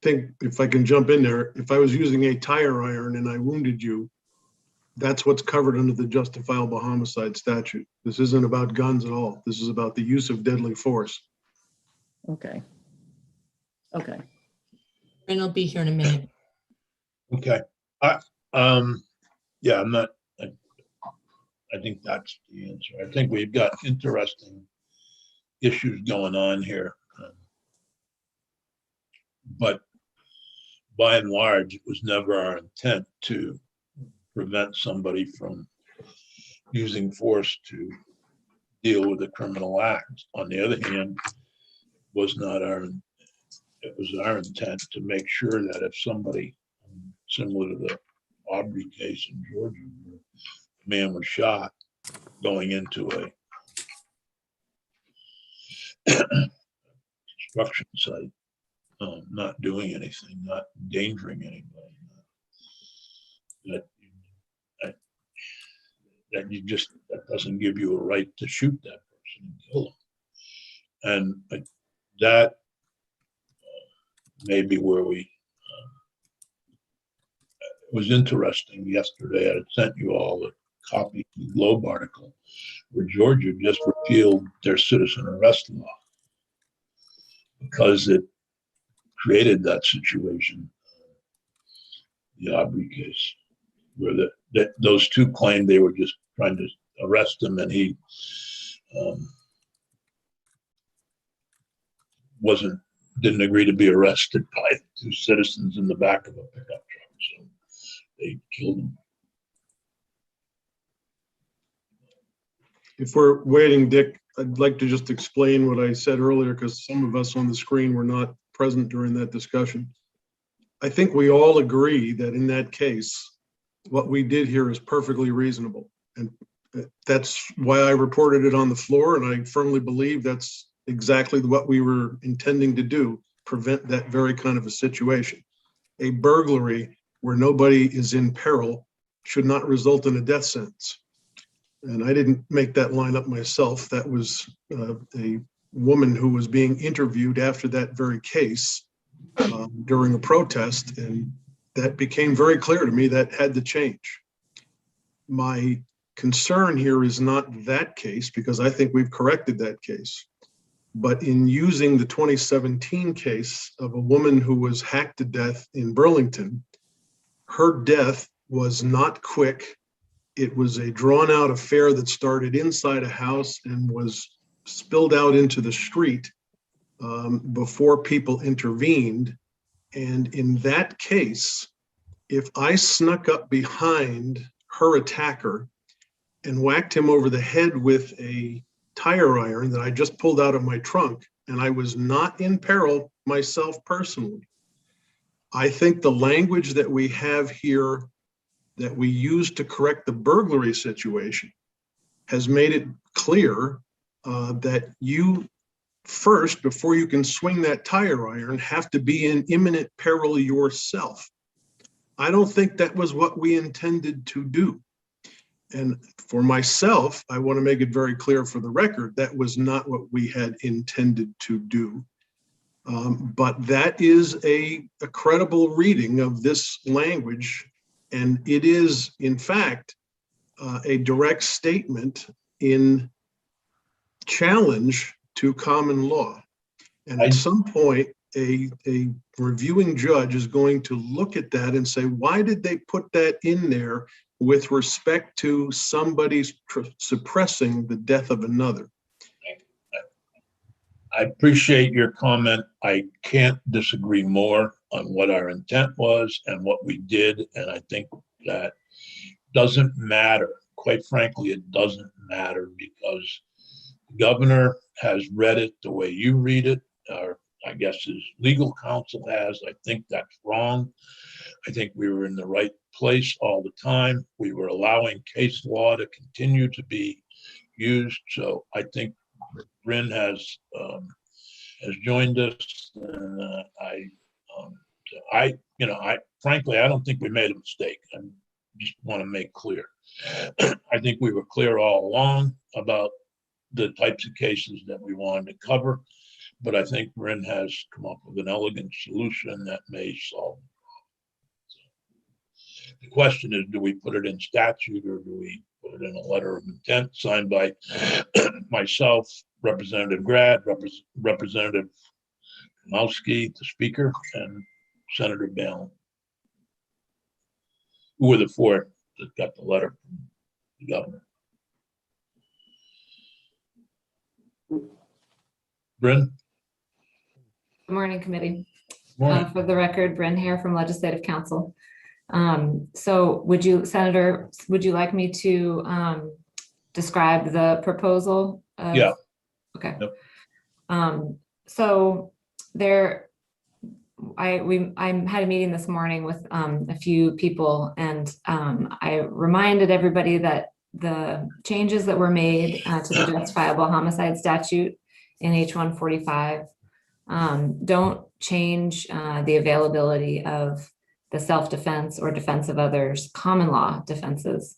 I think if I can jump in there, if I was using a tire iron and I wounded you, that's what's covered under the justifiable homicide statute. This isn't about guns at all. This is about the use of deadly force.
Okay. Okay.
And I'll be here in a minute.
Okay. Yeah, I think that's the answer. I think we've got interesting issues going on here. But by and large, it was never our intent to prevent somebody from using force to deal with a criminal act. On the other hand, it was our intent to make sure that if somebody, similar to the Aubrey case in Georgia, where a man was shot going into a construction site, not doing anything, not endangering anybody, that doesn't give you a right to shoot that person and kill them. And that may be where it was interesting yesterday. I had sent you all a copy of the Globe article where Georgia just repealed their citizen arrest law because it created that situation, the Aubrey case, where those two claimed they were just trying to arrest him, and he didn't agree to be arrested by two citizens in the back of a pickup truck, so they killed him.
If we're waiting, Dick, I'd like to just explain what I said earlier, because some of us on the screen were not present during that discussion. I think we all agree that in that case, what we did here is perfectly reasonable. And that's why I reported it on the floor. And I firmly believe that's exactly what we were intending to do, prevent that very kind of a situation. A burglary where nobody is in peril should not result in a death sentence. And I didn't make that line up myself. That was a woman who was being interviewed after that very case during a protest. And that became very clear to me that had to change. My concern here is not that case, because I think we've corrected that case. But in using the 2017 case of a woman who was hacked to death in Burlington, her death was not quick. It was a drawn-out affair that started inside a house and was spilled out into the street before people intervened. And in that case, if I snuck up behind her attacker and whacked him over the head with a tire iron that I just pulled out of my trunk, and I was not in peril myself personally, I think the language that we have here that we use to correct the burglary situation has made it clear that you first, before you can swing that tire iron, have to be in imminent peril yourself. I don't think that was what we intended to do. And for myself, I want to make it very clear for the record, that was not what we had intended to do. But that is a credible reading of this language. And it is, in fact, a direct statement in challenge to common law. And at some point, a reviewing judge is going to look at that and say, why did they put that in there with respect to somebody's suppressing the death of another?
I appreciate your comment. I can't disagree more on what our intent was and what we did. And I think that doesn't matter. Quite frankly, it doesn't matter because the governor has read it the way you read it, or I guess his legal counsel has. I think that's wrong. I think we were in the right place all the time. We were allowing case law to continue to be used. So I think Bryn has joined us, and I frankly, I don't think we made a mistake. I just want to make clear. I think we were clear all along about the types of cases that we wanted to cover, but I think Bryn has come up with an elegant solution that may solve the problem. The question is, do we put it in statute or do we put it in a letter of intent signed by myself, Representative Grad, Representative Kamowski, the Speaker, and Senator Balen, who were the four that got the letter from the governor. Bryn?
Good morning, committee.
Morning.
For the record, Bryn Hare from Legislative Council. So Senator, would you like me to describe the proposal?
Yeah.
Okay.
Yep.
So I had a meeting this morning with a few people, and I reminded everybody that the changes that were made to the justifiable homicide statute in H145 don't change the availability of the self-defense or defense of others common law defenses.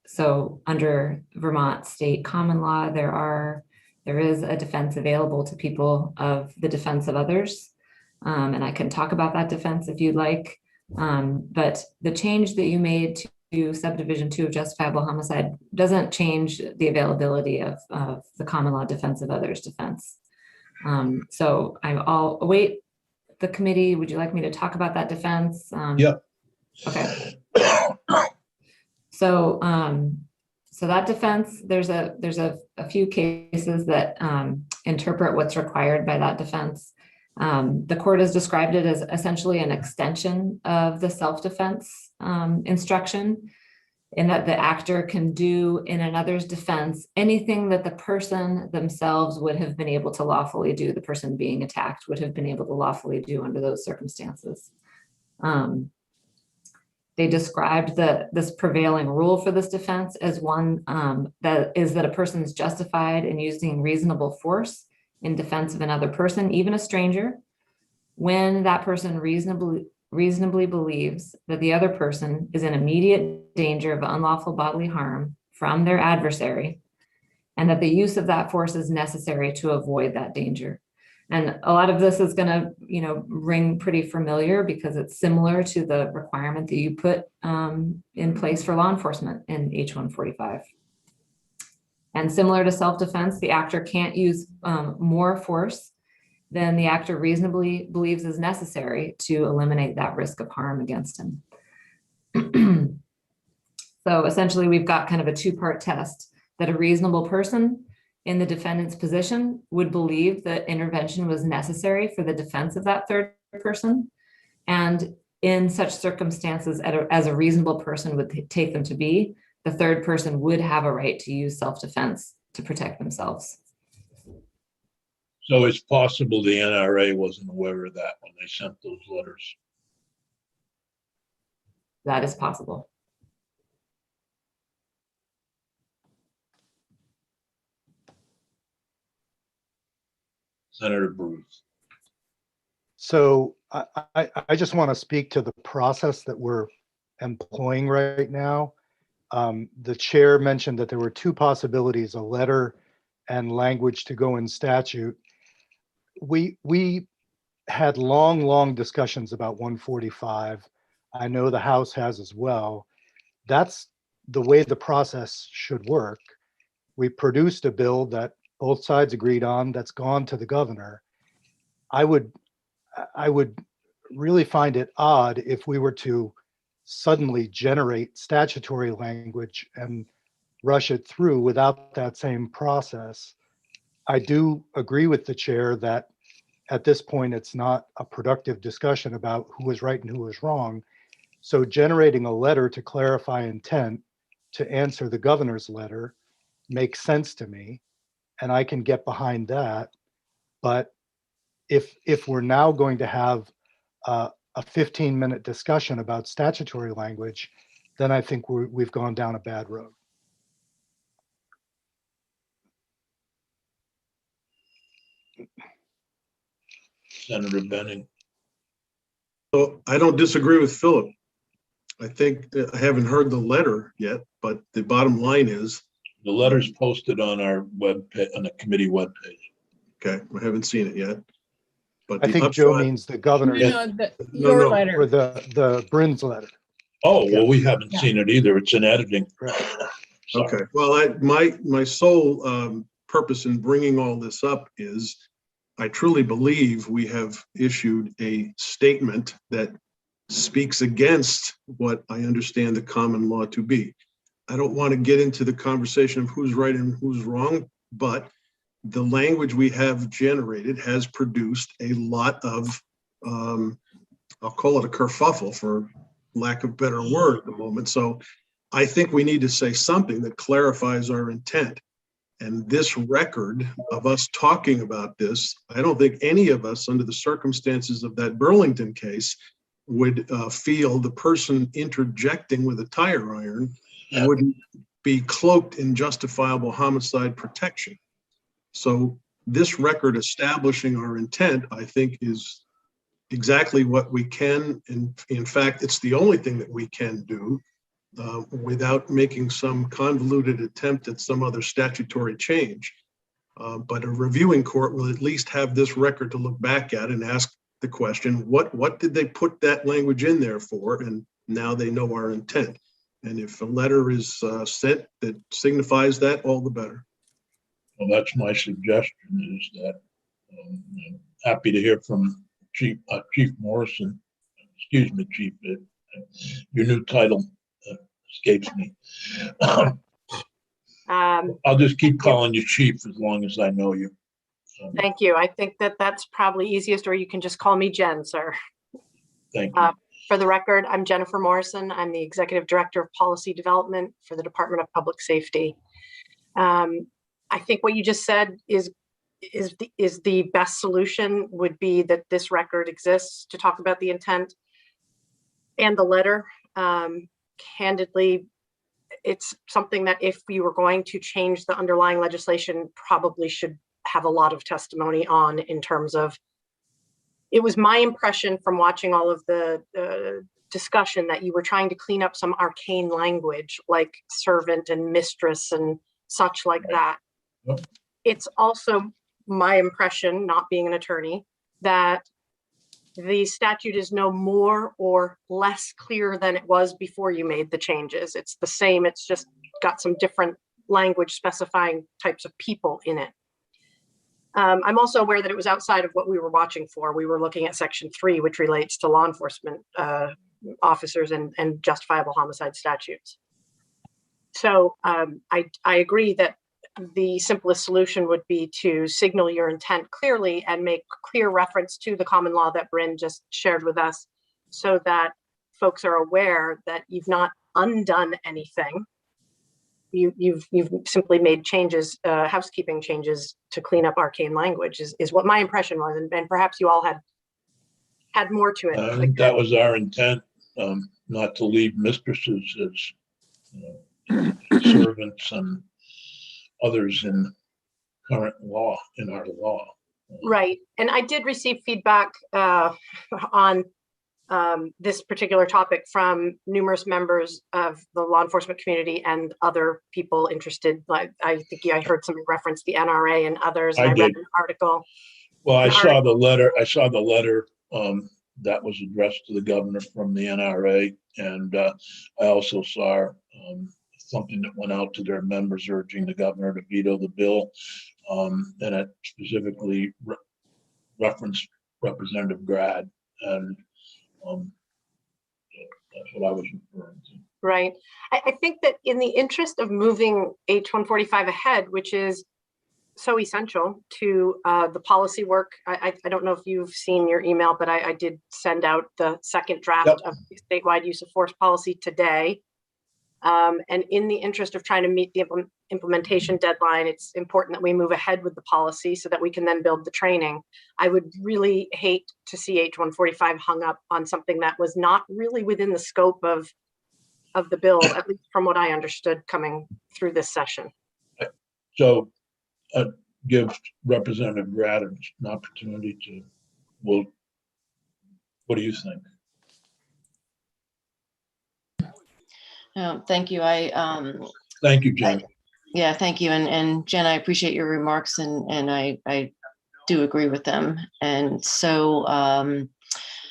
So under Vermont state common law, there is a defense available to people of the defense of others. And I can talk about that defense if you'd like. But the change that you made to subdivision 2 of justifiable homicide doesn't change the availability of the common law defense of others defense. So I'll await the committee. Would you like me to talk about that defense?
Yeah.
Okay. So that defense, there's a few cases that interpret what's required by that defense. The court has described it as essentially an extension of the self-defense instruction, in that the actor can do in another's defense anything that the person themselves would have been able to lawfully do, the person being attacked would have been able to lawfully do under those circumstances. They described this prevailing rule for this defense as one that a person is justified in using reasonable force in defense of another person, even a stranger, when that person reasonably believes that the other person is in immediate danger of unlawful bodily harm from their adversary, and that the use of that force is necessary to avoid that danger. And a lot of this is going to, ring pretty familiar because it's similar to the requirement that you put in place for law enforcement in H145. And similar to self-defense, the actor can't use more force than the actor reasonably believes is necessary to eliminate that risk of harm against him. So essentially, we've got kind of a two-part test: that a reasonable person in the defendant's position would believe that intervention was necessary for the defense of that third person. And in such circumstances, as a reasonable person would take them to be, the third person would have a right to use self-defense to protect themselves.
So it's possible the NRA wasn't aware of that when they sent those letters.
That is possible.
Senator Bruce.
So I just want to speak to the process that we're employing right now. The chair mentioned that there were two possibilities: a letter and language to go in statute. We had long discussions about 145. I know the House has as well. That's the way the process should work. We produced a bill that both sides agreed on, that's gone to the governor. I would really find it odd if we were to suddenly generate statutory language and rush it through without that same process. I do agree with the chair that at this point, it's not a productive discussion about who was right and who was wrong. So generating a letter to clarify intent to answer the governor's letter makes sense to me, and I can get behind that. But if we're now going to have a 15-minute discussion about statutory language, then I think we've gone down a bad road.
Senator Benning.
So I don't disagree with Philip. I think I haven't heard the letter yet, but the bottom line is.
The letter's posted on our on the committee webpage.
Okay, I haven't seen it yet. But
I think Joe means the governor.
Your letter.
Or the Brins letter.
Oh, well, we haven't seen it either. It's in editing.
Right.
Okay, well, my sole purpose in bringing all this up is I truly believe we have issued a statement that speaks against what I understand the common law to be. I don't want to get into the conversation of who's right and who's wrong, but the language we have generated has produced a lot of, I'll call it a kerfuffle for lack of a better word at the moment. So I think we need to say something that clarifies our intent. And this record of us talking about this, I don't think any of us under the circumstances of that Burlington case would feel the person interjecting with a tire iron wouldn't be cloaked in justifiable homicide protection. So this record establishing our intent, I think, is exactly what we can. And in fact, it's the only thing that we can do without making some convoluted attempt at some other statutory change. But a reviewing court will at least have this record to look back at and ask the question, what did they put that language in there for? And now they know our intent. And if a letter is sent that signifies that, all the better.
Well, that's my suggestion, is that I'm happy to hear from Chief Morrison. Excuse me, Chief, your new title escapes me. I'll just keep calling you Chief as long as I know you.
Thank you. I think that's probably easiest, or you can just call me Jen, sir.
Thank you.
For the record, I'm Jennifer Morrison. I'm the Executive Director of Policy Development for the Department of Public Safety. I think what you just said is the best solution would be that this record exists to talk about the intent and the letter. Candidly, it's something that if we were going to change the underlying legislation, probably should have a lot of testimony on, in terms of, it was my impression from watching all of the discussion that you were trying to clean up some arcane language like servant and mistress and such like that.
Yep.
It's also my impression, not being an attorney, that the statute is no more or less clear than it was before you made the changes. It's the same, it's just got some different language specifying types of people in it. I'm also aware that it was outside of what we were watching for. We were looking at Section 3, which relates to law enforcement officers and justifiable homicide statutes. So I agree that the simplest solution would be to signal your intent clearly and make clear reference to the common law that Bryn just shared with us, so that folks are aware that you've not undone anything. You've simply made changes, housekeeping changes to clean up arcane language is what my impression was, and perhaps you all had more to it.
I think that was our intent, not to leave mistresses as servants and others in current law, in our law.
Right, and I did receive feedback on this particular topic from numerous members of the law enforcement community and other people interested. Like, I think I heard somebody reference the NRA and others. And I read an article.
Well, I saw the letter. I saw the letter that was addressed to the governor from the NRA, and I also saw something that went out to their members urging the governor to veto the bill, and it specifically referenced Representative Grad, and that's what I was referring to.
Right. I think that in the interest of moving H145 ahead, which is so essential to the policy work. I don't know if you've seen your email, but I did send out the second draft
Yep.
of the statewide use of force policy today. And in the interest of trying to meet the implementation deadline, it's important that we move ahead with the policy so that we can then build the training. I would really hate to see H145 hung up on something that was not really within the scope of the bill, at least from what I understood coming through this session.
So give Representative Graddon an opportunity to, well, what do you think?
Thank you.
Thank you, Jen.
Yeah, thank you. And Jen, I appreciate your remarks and I do agree with them. And so,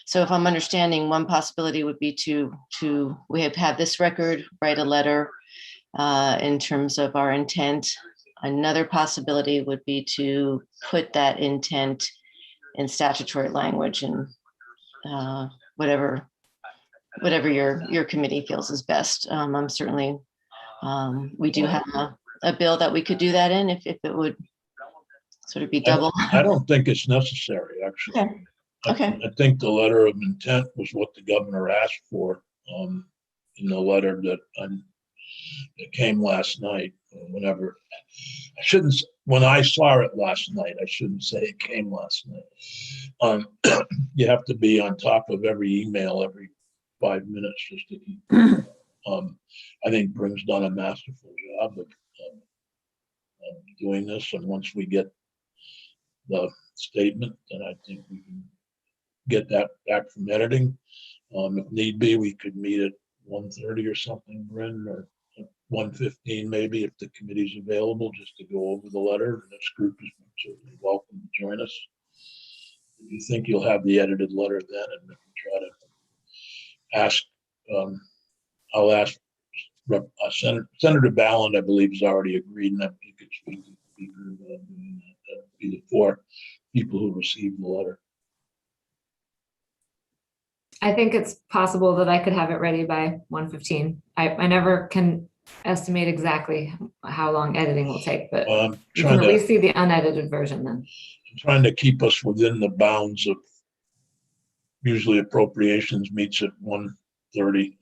so if I'm understanding, one possibility would be we have had this record, write a letter in terms of our intent. Another possibility would be to put that intent in statutory language and whatever your committee feels is best. I'm certainly, we do have a bill that we could do that in if it would sort of be double.
I don't think it's necessary, actually.
Okay. Okay.
I think the letter of intent was what the governor asked for in the letter that came last night, or whenever. When I saw it last night, I shouldn't say it came last night. You have to be on top of every email every 5 minutes just to keep. I think Brim's done a masterful job of doing this, and once we get the statement, then I think we can get that back from editing. If need be, we could meet at 1:30 or something, Bryn, or 1:15 maybe, if the committee's available, just to go over the letter. This group is certainly welcome to join us. If you think you'll have the edited letter then, and we can try to ask, I'll ask Senator Ballant, I believe, has already agreed, and if you could speak to the speaker about doing that. That would be the 4 people who received the letter.
I think it's possible that I could have it ready by 1:15. I never can estimate exactly how long editing will take, but you can at least see the unedited version then.
I'm trying to keep us within the bounds of, usually appropriations meets at 1:30.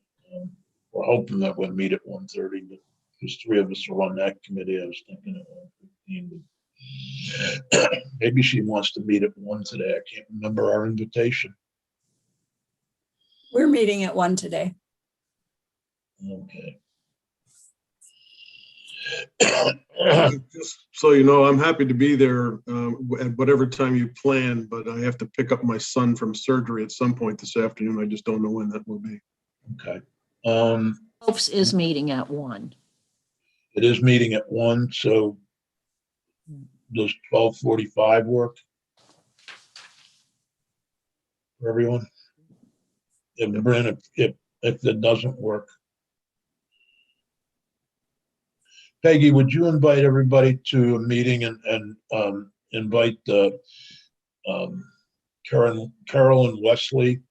We're hoping that we'll meet at 1:30, but there's 3 of us are on that committee. I was thinking at 1:15. Maybe she wants to meet at 1 today. I can't remember our invitation.
We're meeting at 1 today.
Okay.
Just so you know, I'm happy to be there at whatever time you plan, but I have to pick up my son from surgery at some point this afternoon. I just don't know when that will be.
Okay.
Hopes is meeting at 1.
It is meeting at 1, so does 12:45 work for everyone? And Bryn, if that doesn't work, Peggy, would you invite everybody to a meeting and invite Carol and Wesley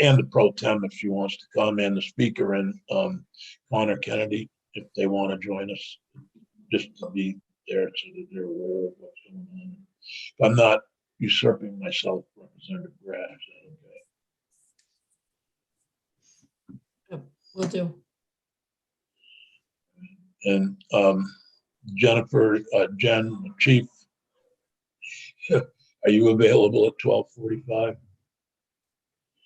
and the pro tem if she wants to come, and the speaker, and Connor Kennedy if they want to join us, just to be there so that they're aware of what's going on. If I'm not usurping myself, Representative Graff, is that okay?
Will do.
And Jennifer, Jen, Chief, are you available at 12:45?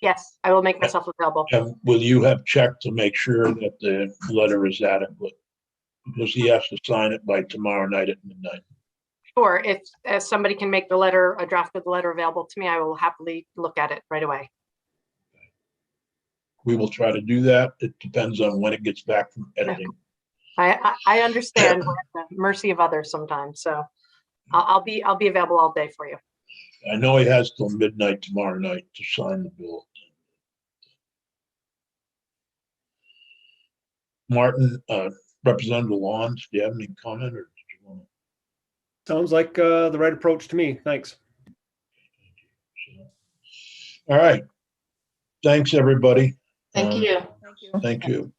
Yes, I will make myself available.
And will you have checked to make sure that the letter is adequate? Because he has to sign it by tomorrow night at midnight.
Sure, if somebody can make a draft of the letter available to me, I will happily look at it right away.
We will try to do that. It depends on when it gets back from editing.
I understand we're at the mercy of others sometimes, so I'll be available all day for you.
I know he has till midnight tomorrow night to sign the bill. Martin, Representative Lawns, do you have any comment, or did you want to?
Sounds like the right approach to me. Thanks.
All right. Thanks, everybody.
Thank you.
Thank you.